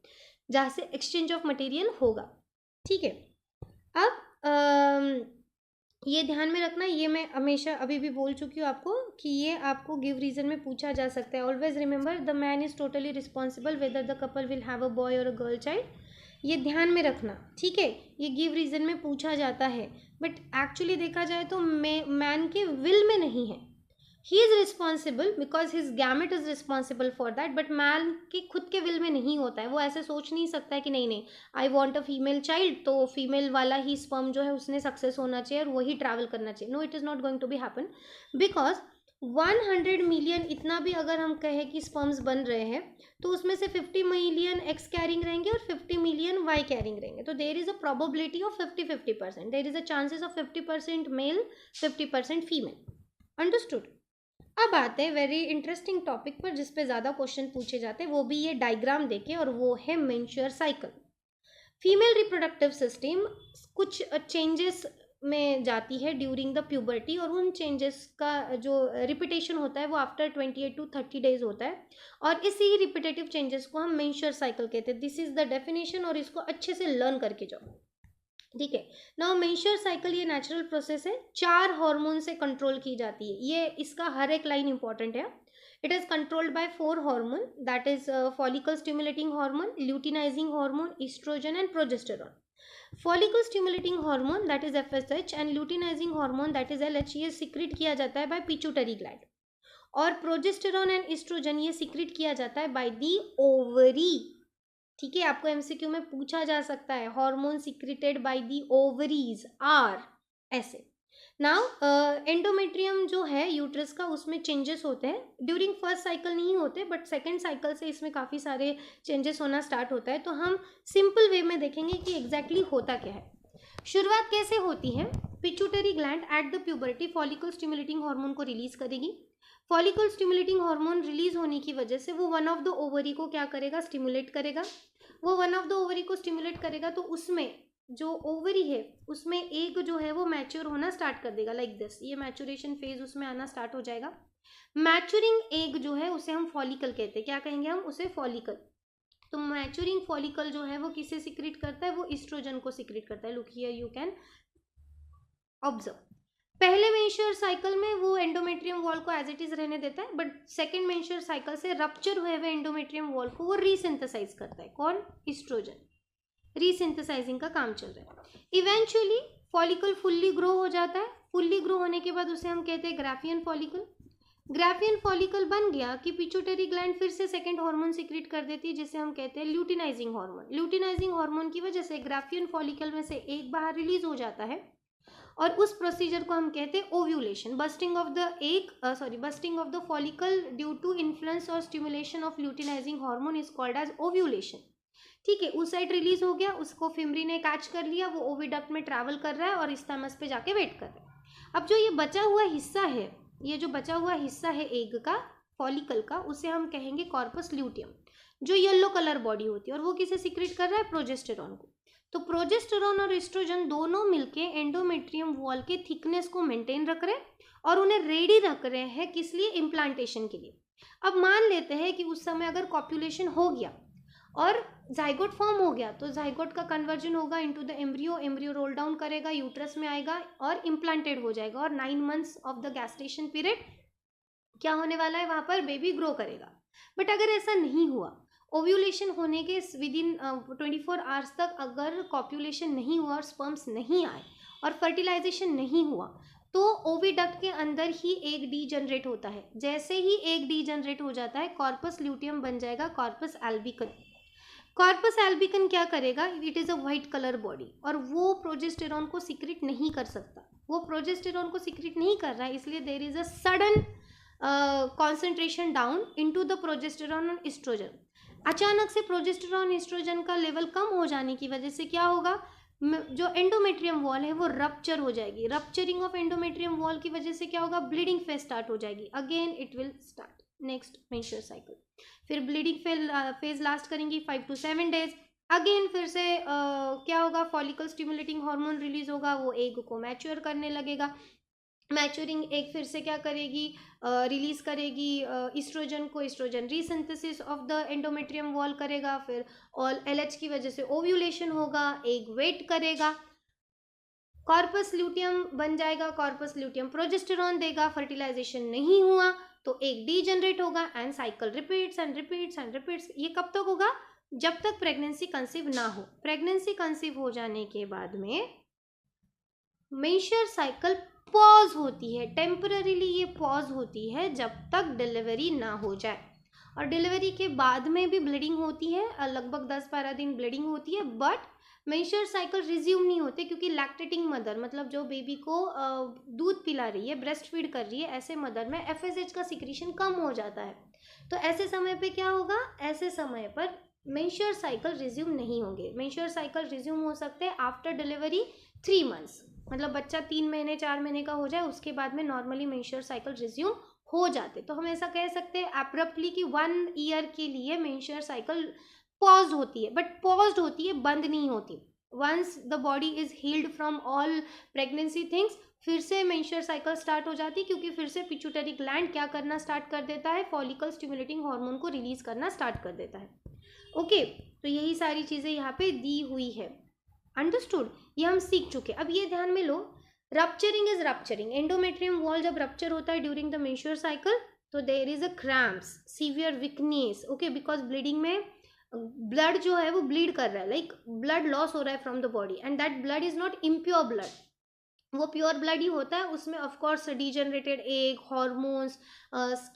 जहाँ से एक्सचेंज ऑफ मटेरियल होगा। ठीक है, अब ये ध्यान में रखना, ये मैं हमेशा अभी भी बोल चुकी हूँ आपको कि ये आपको गिव रीजन में पूछा जा सकता है। Always remember the man is totally responsible whether the couple will have a boy और अ गर्ल चाइल्ड, ये ध्यान में रखना। ठीक है, ये गिव रीजन में पूछा जाता है, बट एक्चुअली देखा जाए तो मैन के विल में नहीं है। He is responsible because his gamete is responsible for that, but man के खुद के विल में नहीं होता है। वो ऐसे सोच नहीं सकता है कि नहीं नहीं I want a female child, तो फीमेल वाला ही स्पर्म जो है उसने सक्सेस होना चाहिए और वही ट्रैवल करना चाहिए। No, it is not going to be happen, because 100 million इतना भी अगर हम कहें कि स्पर्म्स बन रहे हैं तो उसमें से 50 मिलियन एक्स कैरिंग रहेंगे और 50 मिलियन वाई कैरिंग रहेंगे, तो there is a probability of 50-50%, there is a chances of 50% male 50% female. Understood. अब आते हैं वेरी इंटरेस्टिंग टॉपिक पर जिस पे ज़्यादा क्वेश्चन पूछे जाते हैं, वो भी ये डायग्राम देके, और वो है menstrual cycle. Female reproductive system कुछ चेंजेस में जाती है ड्यूरिंग द प्यूबर्टी, और उन चेंजेस का जो रिपीटेशन होता है वो आफ्टर 28 to 30 डेज होता है, और इसी रिपीटेटिव चेंजेस को हम मेंस्ट्रुअल साइकिल कहते हैं। दिस इज द डेफिनेशन, और इसको अच्छे से लर्न करके जाओ। ठीक है, नाउ मेंस्ट्रुअल साइकिल ये नेचुरल प्रोसेस है, 4 हार्मोन से कंट्रोल की जाती है। ये इसका हर एक लाइन इंपॉर्टेंट है। It is controlled by 4 hormone, that is follicle stimulating hormone, luteinising hormone, oestrogen and progesterone. Follicle stimulating hormone that is FSH and luteinising hormone that is LH ये सीक्रेट किया जाता है बाय पिट्यूटरी ग्लैंड, और प्रोजेस्टेरॉन एंड एस्ट्रोजन ये सीक्रेट किया जाता है बाय दी ओवरी। ठीक है, आपको MCQ में पूछा जा सकता है hormone secreted by the ovaries are, ऐसे। नाउ एंडोमेट्रियम जो है यूट्रस का, उसमें चेंजेस होते हैं ड्यूरिंग फर्स्ट साइकिल, नहीं होते बट सेकेंड साइकिल से इसमें काफ़ी सारे चेंजेस होना स्टार्ट होता है। तो हम सिंपल वे में देखेंगे कि एग्जैक्टली होता क्या है। शुरुआत कैसे होती है? Pituitary gland at the puberty follicle stimulating hormone को रिलीज करेगी। फॉलिकल स्टिमुलेटिंग हार्मोन रिलीज होने की वजह से वो वन ऑफ द ओवरी को क्या करेगा? स्टिमुलेट करेगा। वो वन ऑफ द ओवरी को स्टिमुलेट करेगा तो उसमें जो ओवरी है उसमें एग जो है वो मैच्योर होना स्टार्ट कर देगा, लाइक दिस। ये मैच्योरेशन फेज उसमें आना स्टार्ट हो जाएगा। मैच्योरिंग एग जो है उसे हम फॉलिकल कहते हैं। क्या कहेंगे हम उसे? फॉलिकल। तो मैच्योरिंग फॉलिकल जो है वो किसे सीक्रेट करता है? वो एस्ट्रोजन को सीक्रेट करता है। Look here, you can observe. पहले मेंस्ट्रुअल साइकिल में वो एंडोमेट्रियम वॉल को एज इट इज रहने देता है, बट सेकेंड मेंस्ट्रुअल साइकिल से रप्चर हुए हुए एंडोमेट्रियम वॉल को वो रीसिंथेसाइज करता है। कौन? एस्ट्रोजन। रीसिंथेसाइजिंग का काम चल रहा है। इवेंचुअली फॉलिकल फुल्ली ग्रो हो जाता है। फुल्ली ग्रो होने के बाद उसे हम कहते हैं ग्राफियन फॉलिकल। ग्राफियन फॉलिकल बन गया कि पिट्यूटरी ग्लैंड फिर से सेकेंड हार्मोन सीक्रेट कर देती है जिसे हम कहते हैं ल्यूटिनाइजिंग हार्मोन। ल्यूटिनाइजिंग हार्मोन की वजह से ग्राफियन फॉलिकल में से एक बाहर रिलीज हो जाता है और उस प्रोसीजर को हम कहते हैं ovulation. Bursting of the bursting of the follicle due to influence और stimulation of luteinising hormone is called as ovulation. ठीक है, उस साइड रिलीज हो गया, उसको फिमरी ने कैच कर लिया, वो ओविडक्ट में ट्रैवल कर रहा है और इस्थामस पे जाके वेट कर रहा है। अब जो ये बचा हुआ हिस्सा है, ये जो बचा हुआ हिस्सा है एग का, फॉलिकल का, उसे हम कहेंगे कॉर्पस ल्यूटियम, जो येलो कलर बॉडी होती है। और वो किसे सीक्रेट कर रहा है? प्रोजेस्टेरॉन को। तो प्रोजेस्टेरॉन और एस्ट्रोजन दोनों मिलके एंडोमेट्रियम वॉल के थिकनेस को मेंटेन रख रहे हैं और उन्हें रेडी रख रहे हैं, किस लिए? इम्प्लांटेशन के लिए। अब मान लेते हैं कि उस समय अगर कॉप्युलेशन हो गया और जाइगोट फॉर्म हो गया, तो जाइगोट का कन्वर्जन होगा into the embryo, embryo roll down करेगा, यूट्रस में आएगा और इम्प्लांटेड हो जाएगा, और 9 months of the gestation period क्या होने वाला है? वहां पर बेबी ग्रो करेगा। बट अगर ऐसा नहीं हुआ, ओव्यूलेशन होने के विद इन 24 आवर्स तक अगर कॉप्युलेशन नहीं हुआ और स्पर्म्स नहीं आए और फर्टिलाइजेशन नहीं हुआ, तो ओविडक्ट के अंदर ही एक डी जनरेट होता है। जैसे ही एक डी जनरेट हो जाता है, कॉर्पस ल्यूटियम बन जाएगा कॉर्पस एल्बिकन। कॉर्पस एल्बिकन क्या करेगा? It is a white colour body, और वो प्रोजेस्टेरॉन को सीक्रेट नहीं कर सकता। वो प्रोजेस्टेरॉन को सीक्रेट नहीं कर रहा है, इसलिए देर is a sudden concentration down into the progesterone और एस्ट्रोजन। अचानक से प्रोजेस्टेरॉन एस्ट्रोजन का लेवल कम हो जाने की वजह से क्या होगा? जो एंडोमेट्रियम वॉल है वो रप्चर हो जाएगी। रप्चरिंग ऑफ एंडोमेट्रियम वॉल की वजह से क्या होगा? ब्लीडिंग फेज स्टार्ट हो जाएगी। Again it will start next menstrual cycle. फिर ब्लीडिंग फेज लास्ट करेंगी 5 to 7 days। अगेन फिर से क्या होगा? फॉलिकल स्टिमुलेटिंग हार्मोन रिलीज होगा, वो एग को मैच्योर करने लगेगा। मैच्योरिंग एग फिर से क्या करेगी? रिलीज करेगी एस्ट्रोजन को। Estrogen resynthesis of the endometrium wall करेगा, फिर और LH की वजह से ओव्यूलेशन होगा, एग वेट करेगा, कॉर्पस ल्यूटियम बन जाएगा। कॉर्पस ल्यूटियम प्रोजेस्टेरॉन देगा, फर्टिलाइजेशन नहीं हुआ तो एक डी जनरेट होगा and cycle repeats and repeats and repeats. ये कब तक होगा? जब तक प्रेगनेंसी कंसीव ना हो। प्रेगनेंसी कंसीव हो जाने के बाद में मेंस्ट्रुअल साइकिल पॉज होती है। टेम्पररीली ये पॉज होती है जब तक डिलीवरी ना हो जाए, और डिलीवरी के बाद में भी ब्लीडिंग होती है, लगभग 10-12 दिन ब्लीडिंग होती है, बट मेंस्ट्रुअल साइकिल रिज्यूम नहीं होते, क्योंकि लैक्टेटिंग मदर, मतलब जो बेबी को दूध पिला रही है, ब्रेस्ट फीड कर रही है, ऐसे मदर में FSH का सिक्रीशन कम हो जाता है। तो ऐसे समय पे क्या होगा? ऐसे समय पर मेंस्ट्रुअल साइकिल रिज्यूम नहीं होंगे। मेंस्ट्रुअल साइकिल रिज्यूम हो सकते हैं आफ्टर डिलीवरी 3 months, मतलब बच्चा 3 महीने 4 महीने का हो जाए, उसके बाद में नॉर्मली मेंस्ट्रुअल साइकिल रिज्यूम हो जाते। तो हम ऐसा कह सकते हैं एब्रप्टली कि 1 year के लिए मेंस्ट्रुअल साइकिल पॉज होती है, बट पॉज्ड होती है, बंद नहीं होती। Once the body is healed from all pregnancy things, फिर से मेंस्ट्रुअल साइकिल स्टार्ट हो जाती है, क्योंकि फिर से पिट्यूटरी ग्लैंड क्या करना स्टार्ट कर देता है? फॉलिकल स्टिमुलेटिंग हार्मोन को रिलीज करना स्टार्ट कर देता है। ओके, तो यही सारी चीज़ें यहाँ पे दी हुई है। अंडरस्टूड? ये हम सीख चुके। अब ये ध्यान में लो, rupturing is rupturing. Endometrium wall जब रप्चर होता है ड्यूरिंग द मेंस्ट्रुअल साइकिल, तो there is a cramps, severe weakness, okay, because bleeding में ब्लड जो है वो ब्लीड कर रहा है, लाइक ब्लड लॉस हो रहा है from the body, and that blood is not impure blood, वो प्योर ब्लड ही होता है, उसमें of course degenerated egg, hormones,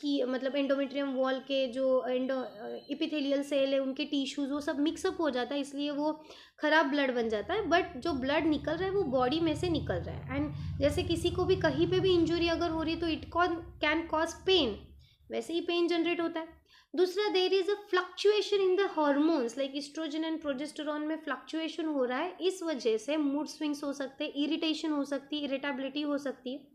की मतलब एंडोमेट्रियम वॉल के जो एपिथेलियल सेल है उनके टिश्यूज वो सब मिक्सअप हो जाता है, इसलिए वो खराब ब्लड बन जाता है। बट जो ब्लड निकल रहा है वो बॉडी में से निकल रहा है, एंड जैसे किसी को भी कहीं पे भी इंजुरी अगर हो रही है तो इट कैन कॉज पेन, वैसे ही पेन जनरेट होता है। दूसरा, there is a fluctuation in the hormones, like oestrogen and progesterone में फ्लक्चुएशन हो रहा है, इस वजह से मूड स्विंग्स हो सकते हैं, इरिटेशन हो सकती है, इरिटेबिलिटी हो सकती है।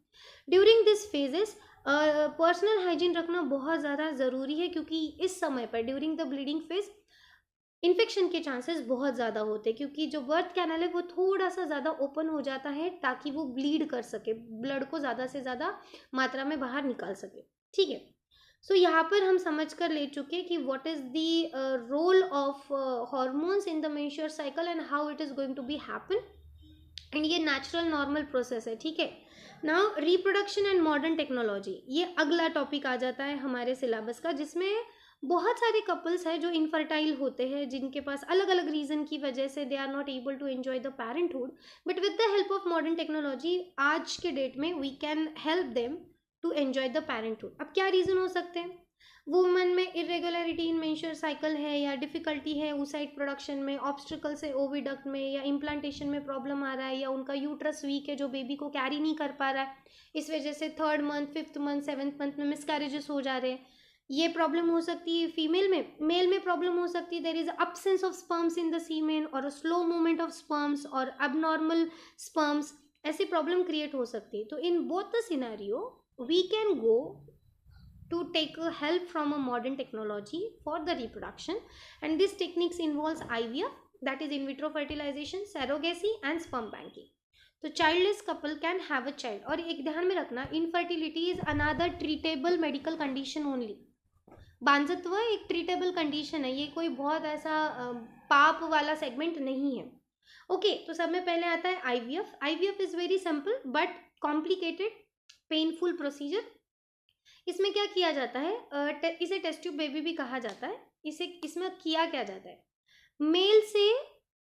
During this phases personal hygiene रखना बहुत ज़्यादा ज़रूरी है, क्योंकि इस समय पर during the bleeding phase infection के चांसेस बहुत ज़्यादा होते हैं, क्योंकि जो बर्थ कैनल है वो थोड़ा सा ज़्यादा ओपन हो जाता है ताकि वो ब्लीड कर सके, ब्लड को ज़्यादा से ज़्यादा मात्रा में बाहर निकाल सके। ठीक है, सो यहाँ पर हम समझ कर ले चुके कि what is the role of hormones in the menstrual cycle and how it is going to be happen, and ये नेचुरल नॉर्मल प्रोसेस है। ठीक है, now reproduction and modern technology, ये अगला टॉपिक आ जाता है हमारे सिलेबस का, जिसमें बहुत सारे कपल्स हैं जो इनफर्टाइल होते हैं, जिनके पास अलग अलग रीज़न की वजह से they are not able to enjoy the parenthood, but with the help of modern technology आज के डेट में we can help them to enjoy the parenthood. अब क्या रीज़न हो सकते हैं? वुमन में इरेगुलरिटी इन मेंस्ट्रुअल साइकिल है, या डिफिकल्टी है oocyte प्रोडक्शन में, ऑब्स्टिकल्स है ओविडक्ट में, या इम्प्लांटेशन में प्रॉब्लम आ रहा है, या उनका यूट्रस वीक है जो बेबी को कैरी नहीं कर पा रहा है, इस वजह से 3rd month 5th month 7th month में मिसकैरेजेस हो जा रहे हैं, ये प्रॉब्लम हो सकती है फीमेल में। मेल में प्रॉब्लम हो सकती है, there is absence of sperms in the semen, और स्लो मूवमेंट ऑफ स्पर्म्स, और अबनॉर्मल स्पर्म्स, ऐसी प्रॉब्लम क्रिएट हो सकती है। तो in both the scenario we can go to take a help from a modern technology for the reproduction, and this techniques involves IVF, that is in vitro fertilization, surrogacy and sperm banking. तो childless couple can have a child, और एक ध्यान में रखना, infertility is another treatable medical condition only। बांझत्व एक ट्रीटेबल कंडीशन है, ये कोई बहुत ऐसा पाप वाला सेगमेंट नहीं है। ओके, तो सब में पहले आता है IVF। IVF is very simple but complicated painful procedure. इसमें क्या किया जाता है, इसे टेस्ट ट्यूब बेबी भी कहा जाता है। इसमें किया क्या जाता है, मेल से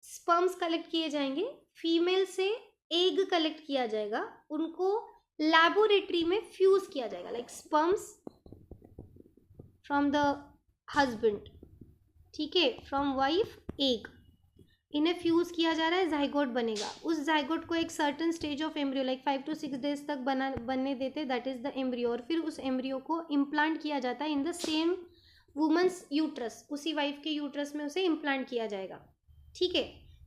स्पर्म्स कलेक्ट किए जाएंगे, फीमेल से एग कलेक्ट किया जाएगा, उनको लैबोरेटरी में फ्यूज किया जाएगा, like sperms from the husband, ठीक है, फ्रॉम वाइफ एग, इन्हें फ्यूज किया जा रहा है, जाइगोट बनेगा। उस जाइगोट को एक certain stage of embryo like 5 to 6 days तक बनने देते, दैट इज द एम्ब्रियो, और फिर उस एम्ब्रियो को इम्प्लांट किया जाता है in the same woman's uterus, उसी वाइफ के यूट्रस में उसे इम्प्लांट किया जाएगा। ठीक है,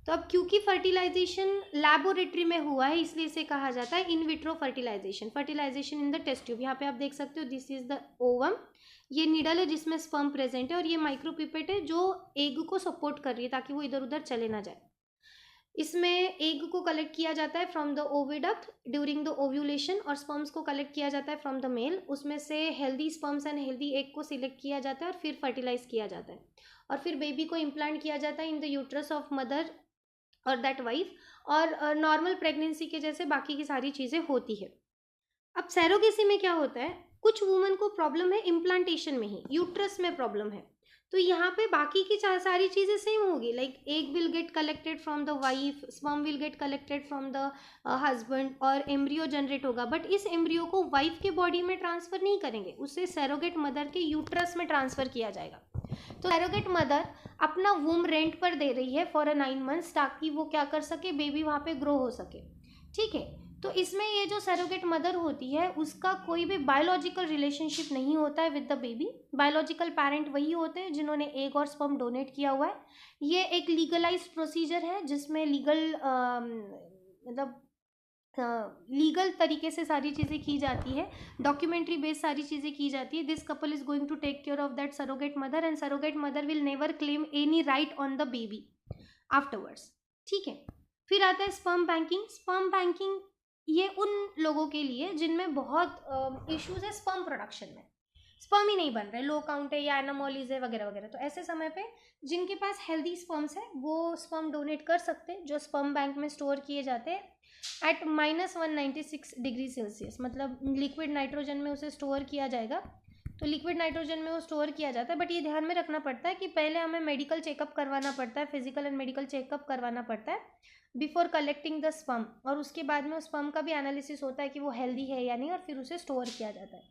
तो अब क्योंकि फर्टिलाइजेशन लैबोरेटरी में हुआ है इसलिए इसे कहा जाता है in vitro fertilisation, fertilisation in the test tube. यहाँ पे आप देख सकते हो दिस इज द ओवम, ये नीडल है जिसमें स्पर्म प्रेजेंट है, और ये माइक्रोपिपेट है जो एग को सपोर्ट कर रही है ताकि वो इधर उधर चले ना जाए। इसमें एग को कलेक्ट किया जाता है from the oviduct during the ovulation, और स्पर्म्स को कलेक्ट किया जाता है फ्रॉम द मेल, उसमें से healthy sperms and healthy egg को सिलेक्ट किया जाता है और फिर फर्टिलाइज किया जाता है, और फिर बेबी को इम्प्लांट किया जाता है in the uterus of mother और दैट वाइफ, और नॉर्मल प्रेगनेंसी के जैसे बाकी की सारी चीज़ें होती है। अब सैरोगेसी में क्या होता है, कुछ वुमन को प्रॉब्लम है इम्प्लांटेशन में ही, यूट्रस में प्रॉब्लम है, तो यहाँ पे बाकी की सारी चीज़ें सेम होगी, like egg will get collected from the wife, sperm will get collected from the husband, और एम्ब्रियो जनरेट होगा, बट इस एम्ब्रियो को वाइफ के बॉडी में ट्रांसफ़र नहीं करेंगे, उससे सैरोगेट मदर के यूट्रस में ट्रांसफ़र किया जाएगा। तो सैरोगेट मदर अपना वूम रेंट पर दे रही है फॉर 9 months, ताकि वो क्या कर सके, बेबी वहाँ पे ग्रो हो सके। ठीक है, तो इसमें ये जो सैरोगेट मदर होती है उसका कोई भी बायोलॉजिकल रिलेशनशिप नहीं होता है with the baby, biological parent वही होते हैं जिन्होंने एग और स्पर्म डोनेट किया हुआ है। ये एक लीगलाइज्ड प्रोसीजर है जिसमें मतलब लीगल तरीके से सारी चीज़ें की जाती है, डॉक्यूमेंट्री बेस्ड सारी चीज़ें की जाती है। This couple is going to take care of that surrogate mother, and surrogate mother will never claim any right on the baby afterwards. ठीक है, फिर आता है स्पर्म बैंकिंग। स्पर्म बैंकिंग ये उन लोगों के लिए जिनमें बहुत इश्यूज है स्पर्म प्रोडक्शन में, स्पर्म ही नहीं बन रहे, लो काउंट है या एनामोलीज है वगैरह वगैरह, तो ऐसे समय पे जिनके पास हेल्दी स्पर्म्स है वो स्पर्म डोनेट कर सकते हैं, जो स्पर्म बैंक में स्टोर किए जाते हैं एट -196 डिग्री सेल्सियस, मतलब लिक्विड नाइट्रोजन में उसे स्टोर किया जाएगा। तो लिक्विड नाइट्रोजन में वो स्टोर किया जाता है। बट ये ध्यान में रखना पड़ता है कि पहले हमें मेडिकल चेकअप करवाना पड़ता है, फिजिकल एंड मेडिकल चेकअप करवाना पड़ता है बिफोर कलेक्टिंग द स्पर्म, और उसके बाद में उस स्पर्म का भी एनालिसिस होता है कि वो हेल्दी है या नहीं, और फिर उसे स्टोर किया जाता है।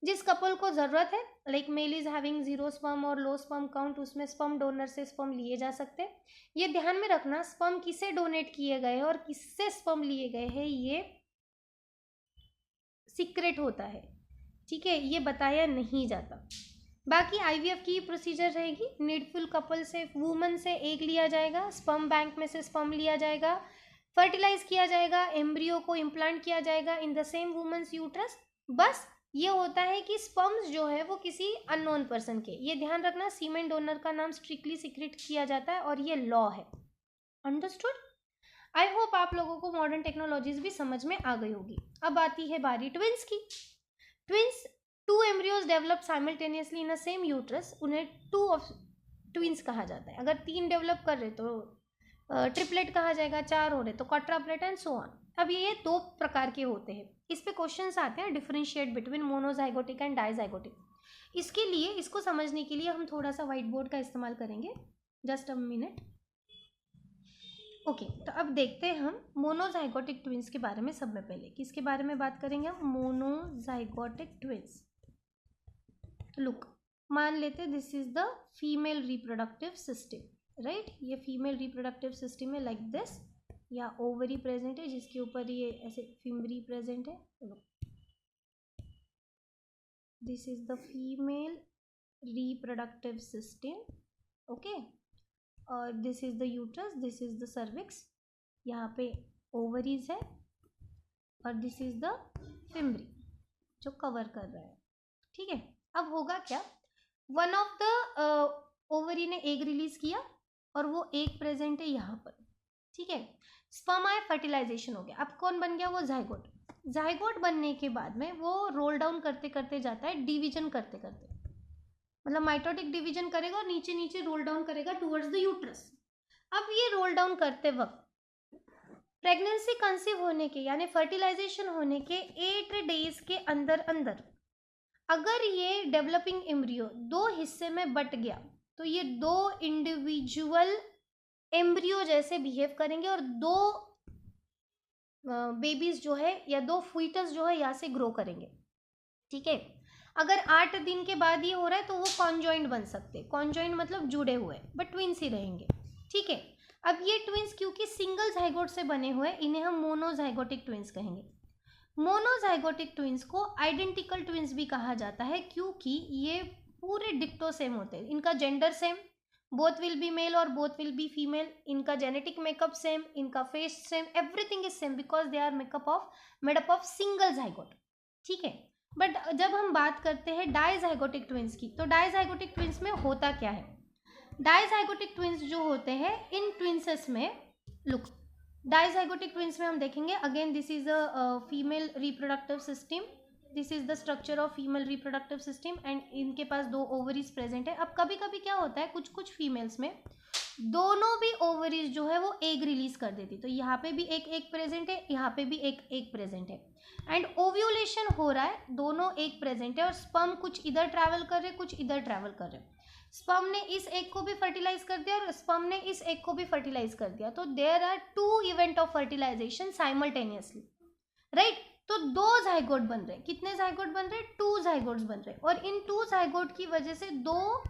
जिस कपल को ज़रूरत है, like male is having 0 sperm और लो स्पर्म काउंट, उसमें स्पर्म डोनर से स्पर्म लिए जा सकते हैं। ये ध्यान में रखना, स्पर्म किसे डोनेट किए गए हैं और किससे स्पर्म लिए गए हैं ये सीक्रेट होता है, ठीक है, ये बताया नहीं जाता। बाकी आईवीएफ की प्रोसीजर रहेगी, नीडफुल कपल से, वुमन से एग लिया जाएगा, स्पर्म बैंक में से स्पर्म लिया जाएगा, फर्टिलाइज किया जाएगा, एम्ब्रियो को इम्प्लांट किया जाएगा in the same women's uterus. बस ये होता है कि स्पर्म्स जो है वो किसी अननोन पर्सन के, ये ध्यान रखना, सीमेन डोनर का नाम स्ट्रिक्टली सीक्रेट किया जाता है और ये लॉ है। अंडरस्टूड? आई होप आप लोगों को मॉडर्न टेक्नोलॉजीज भी समझ में आ गई होगी। अब आती है बारी ट्विंस की। ट्विंस, 2 एम्ब्रियोज डेवलप साइमल्टेनियसली इन अ सेम यूट्रस, उन्हें 2 ऑफ ट्विंस कहा जाता है। अगर 3 डेवलप कर रहे तो ट्रिपलेट कहा जाएगा, 4 हो रहे तो क्वाड्रप्लेट एंड सो ऑन। अब ये 2 प्रकार के होते हैं। इस पे क्वेश्चंस आते हैं, differentiate between monozygotic and dizygotic. इसके लिए, इसको समझने के लिए हम थोड़ा सा व्हाइट बोर्ड का इस्तेमाल करेंगे। Just a minute. ओके, तो अब देखते हैं हम मोनोजाइगोटिक ट्विंस के बारे में। सब में पहले किसके बारे में बात करेंगे हम? Monozygotic twins. लुक, मान लेते this is the female reproductive system, right? ये फीमेल रिप्रोडक्टिव सिस्टम है, लाइक दिस, या ओवरी प्रेजेंट है जिसके ऊपर ये ऐसे फिम्बरी प्रेजेंट है। This is the female reproductive system, okay, और this is the uterus, this is the cervix, यहाँ पे ओवरीज है, और दिस इज द फिम्बरी जो कवर कर रहा है, ठीक है। अब होगा क्या, वन ऑफ द ओवरी ने एग रिलीज किया और वो एग प्रेजेंट है यहाँ पर, ठीक है। स्पर्म आया, फर्टिलाइजेशन हो गया। अब कौन बन गया? वो जाइगोट। जाइगोट बनने के बाद में वो रोल डाउन करते करते जाता है, डिवीजन करते करते, मतलब माइटोटिक डिवीजन करेगा और नीचे नीचे रोल डाउन करेगा टुवर्ड्स द यूट्रस। अब ये रोल डाउन करते वक्त प्रेगनेंसी कंसीव होने के, यानी फर्टिलाइजेशन होने के 8 डेज के अंदर अंदर अगर ये डेवलपिंग एम्ब्रियो 2 हिस्से में बट गया तो ये 2 इंडिविजुअल एम्ब्रियो जैसे बिहेव करेंगे और 2 बेबीज जो है या 2 फीटस जो है यहाँ से ग्रो करेंगे, ठीक है। अगर 8 दिन के बाद ये हो रहा है तो वो कॉन्जॉइंट बन सकते हैं। कॉन्जॉइंट मतलब जुड़े हुए, बट ट्विंस ही रहेंगे, ठीक है। अब ये ट्विंस क्योंकि सिंगल जाइगोट से बने हुए, इन्हें हम मोनोजाइगोटिक ट्विंस कहेंगे। मोनोजाइगोटिक ट्विंस को आइडेंटिकल ट्विंस भी कहा जाता है क्योंकि ये पूरे डिक्टो सेम होते हैं। इनका gender same, both will be male और बोथ विल बी फीमेल, इनका जेनेटिक मेकअप सेम, इनका face same, everything is same because they are made up of single zygote, ठीक है। बट जब हम बात करते हैं डाइजाइगोटिक ट्विंस की, तो डाइजाइगोटिक ट्विंस में होता क्या है? डाइजाइगोटिक ट्विंस जो होते हैं, इन ट्विंसेस में, लुक, डाइजाइगोटिक ट्विंस में हम देखेंगे, again this is a female reproductive system, this is the structure of female reproductive system, and इनके पास 2 ओवरीज प्रेजेंट है। अब कभी कभी क्या होता है, कुछ कुछ फीमेल्स में दोनों भी ओवरीज जो है वो एग रिलीज कर देती, तो यहाँ पे भी एक एग प्रेजेंट है, यहाँ पे भी एक एग प्रेजेंट है, एंड ओव्यूलेशन हो रहा है, दोनों एग प्रेजेंट है, और स्पर्म कुछ इधर ट्रैवल कर रहे, कुछ इधर ट्रैवल कर रहे। स्पर्म ने इस एग को भी फर्टिलाइज कर दिया और स्पर्म ने इस एग को भी फर्टिलाइज कर दिया, तो there are 2 event of fertilisation simultaneously, right. तो 2 जाइगोट बन रहे, कितने जाइगोट बन रहे? 2 जाइगोट्स बन रहे, और इन 2 जाइगोट की वजह से 2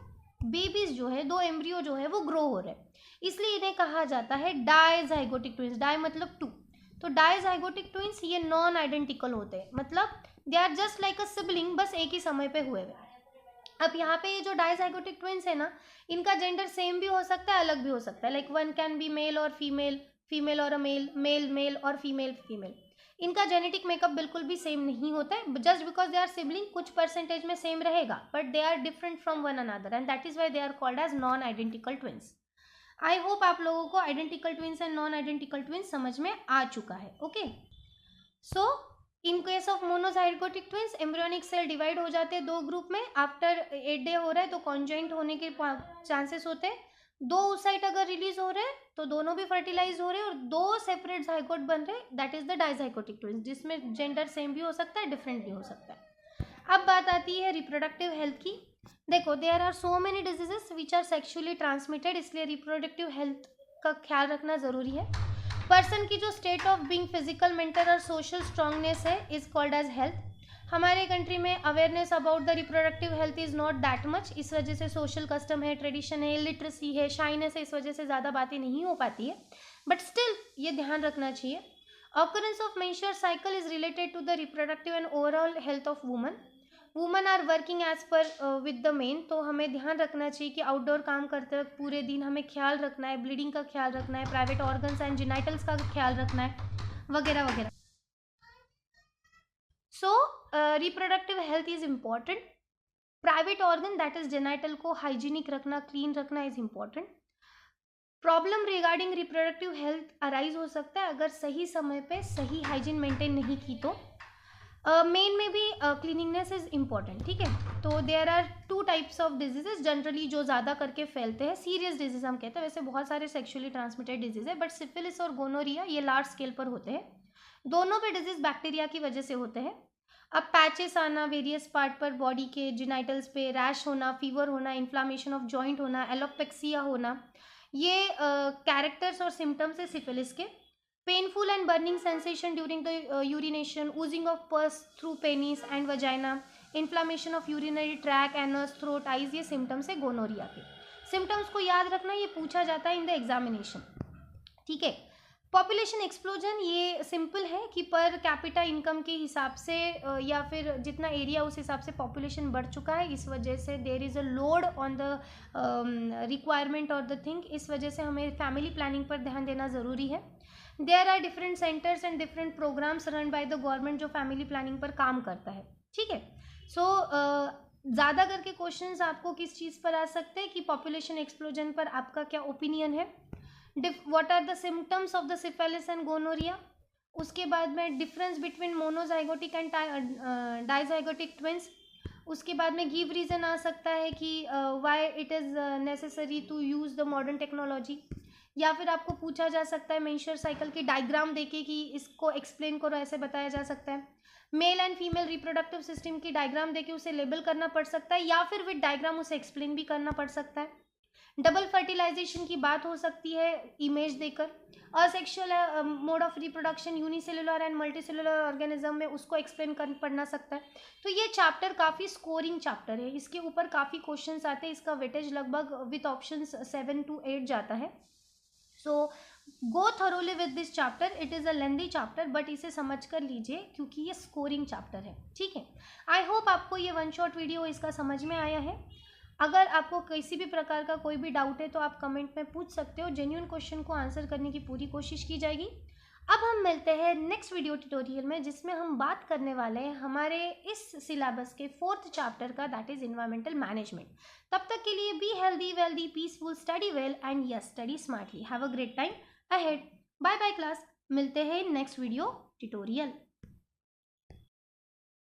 बेबीज जो है, 2 एम्ब्रियो जो है वो ग्रो हो रहे, इसलिए इन्हें कहा जाता है डाइजाइगोटिक ट्विंस। डाई मतलब 2, तो डाइजाइगोटिक ट्विंस ये नॉन आइडेंटिकल होते हैं, मतलब they are just like a sibling, बस एक ही समय पे हुए हुए। अब यहाँ पे ये जो डाइजाइगोटिक ट्विंस है ना, इनका जेंडर सेम भी हो सकता है, अलग भी हो सकता है, like one can be male और फीमेल, फीमेल और अ मेल, मेल मेल और फीमेल फीमेल। इनका जेनेटिक मेकअप बिल्कुल भी सेम नहीं होता है, just because they are sibling, कुछ परसेंटेज में सेम रहेगा, but they are different from one another, and that is why they are called as non identical twins. I hope आप लोगों को identical twins and non identical twins समझ में आ चुका है, okay. So in case of monozygotic twins, embryonic cell divide हो जाते हैं 2 ग्रुप में, आफ्टर 8 डे हो रहा है तो कॉन्जॉइंट होने के चांसेस होते हैं। 2 oocyte अगर रिलीज हो रहे हैं तो दोनों भी फर्टिलाइज हो रहे हैं और 2 सेपरेट जाइगोट बन रहे हैं, that is the dizygotic twins, जिसमें जेंडर सेम भी हो सकता है, डिफरेंट भी हो सकता है। अब बात आती है रिप्रोडक्टिव हेल्थ की। देखो, there are so many diseases which are sexually transmitted, इसलिए रिप्रोडक्टिव हेल्थ का ख्याल रखना ज़रूरी है। पर्सन की जो state of being physical, mental और सोशल स्ट्रांगनेस है इज कॉल्ड एज हेल्थ। हमारे कंट्री में awareness about the reproductive health is not that much, इस वजह से सोशल कस्टम है, ट्रेडिशन है, लिटरेसी है, शाइनेस है, इस वजह से ज़्यादा बातें नहीं हो पाती है, बट स्टिल ये ध्यान रखना चाहिए। Occurrence of menstrual cycle is related to the reproductive and overall health of woman are working as par with the men, तो हमें ध्यान रखना चाहिए कि आउटडोर काम करते वक्त पूरे दिन हमें ख्याल रखना है, ब्लीडिंग का ख्याल रखना है, प्राइवेट ऑर्गन्स एंड जिनाइटल्स का ख्याल रखना है, वगैरह वगैरह। So reproductive health is important. Private organ that is genital को हाइजीनिक रखना, क्लीन रखना is important. Problem regarding reproductive health arise हो सकता है अगर सही समय पे सही हाइजीन मेंटेन नहीं की तो। मेन में भी क्लीनिंगनेस इज इम्पॉर्टेंट, ठीक है। तो there are 2 types of diseases generally जो ज़्यादा करके फैलते हैं, सीरियस डिजीज हम कहते हैं, वैसे बहुत सारे सेक्सुअली ट्रांसमिटेड डिजीज है, बट सिफिलिस और गोनोरिया ये लार्ज स्केल पर होते हैं। दोनों पे डिजीज बैक्टीरिया की वजह से होते हैं। अब पैचेस आना वेरियस पार्ट पर बॉडी के, जिनाइटल्स पे, रैश होना, फीवर होना, इन्फ्लामेशन ऑफ जॉइंट होना, एलोपेक्सिया होना, ये कैरेक्टर्स और सिम्टम्स है सिफिलिस के। Painful and burning sensation during the urination, Ojing of पस through penis and vagina, inflammation of urinary track, anus, throat, eyes, ये सिम्टम्स है गोनोरिया के। सिम्टम्स को याद रखना, ये पूछा जाता है इन द एग्जामिनेशन, ठीक है। पॉपुलेशन एक्सप्लोजन, ये सिंपल है कि पर कैपिटा इनकम के हिसाब से या फिर जितना एरिया उस हिसाब से पॉपुलेशन बढ़ चुका है, इस वजह से देर is a load on the requirement और द थिंग, इस वजह से हमें फैमिली प्लानिंग पर ध्यान देना ज़रूरी है। There are different centres and different programmes run by the government जो फैमिली प्लानिंग पर काम करता है, ठीक है। सो ज़्यादा करके क्वेश्चंस आपको किस चीज़ पर आ सकते हैं कि पॉपुलेशन एक्सप्लोजन पर आपका क्या ओपिनियन है, what are the symptoms of the syphilis and gonorrhoea, उसके बाद में difference between monozygotic and dizygotic twins, उसके बाद में गिव रीज़न आ सकता है कि why it is necessary to use the modern technology, या फिर आपको पूछा जा सकता है मेंस्ट्रुअल साइकिल की डायग्राम देके कि इसको एक्सप्लेन करो, ऐसे बताया जा सकता है। Mail and female reproductive system की डायग्राम देके उसे लेबल करना पड़ सकता है, या फिर विद डायग्राम उसे एक्सप्लेन भी करना पड़ सकता है। डबल फर्टिलाइजेशन की बात हो सकती है इमेज देकर। Asexual mode of reproduction, unicellular and multicellular organism में उसको एक्सप्लेन कर पढ़ना सकता है। तो ये चैप्टर काफ़ी स्कोरिंग चैप्टर है, इसके ऊपर काफ़ी क्वेश्चंस आते हैं, इसका वेटेज लगभग विथ ऑप्शंस 7 to 8 जाता है। So go thoroughly with this chapter, it is a lengthy chapter, but इसे समझ कर लीजिए क्योंकि ये स्कोरिंग चैप्टर है, ठीक है। आई होप आपको ये 1 शॉट वीडियो इसका समझ में आया है। अगर आपको किसी भी प्रकार का कोई भी डाउट है तो आप कमेंट में पूछ सकते हो, जेन्युइन क्वेश्चन को आंसर करने की पूरी कोशिश की जाएगी। अब हम मिलते हैं नेक्स्ट वीडियो ट्यूटोरियल में, जिसमें हम बात करने वाले हैं हमारे इस सिलेबस के 4th चैप्टर का, दैट इज एनवायरमेंटल मैनेजमेंट। तब तक के लिए be healthy, wealthy, peaceful, study well and yes study smartly. Have a great time ahead. Bye bye class, मिलते हैं नेक्स्ट वीडियो ट्यूटोरियल।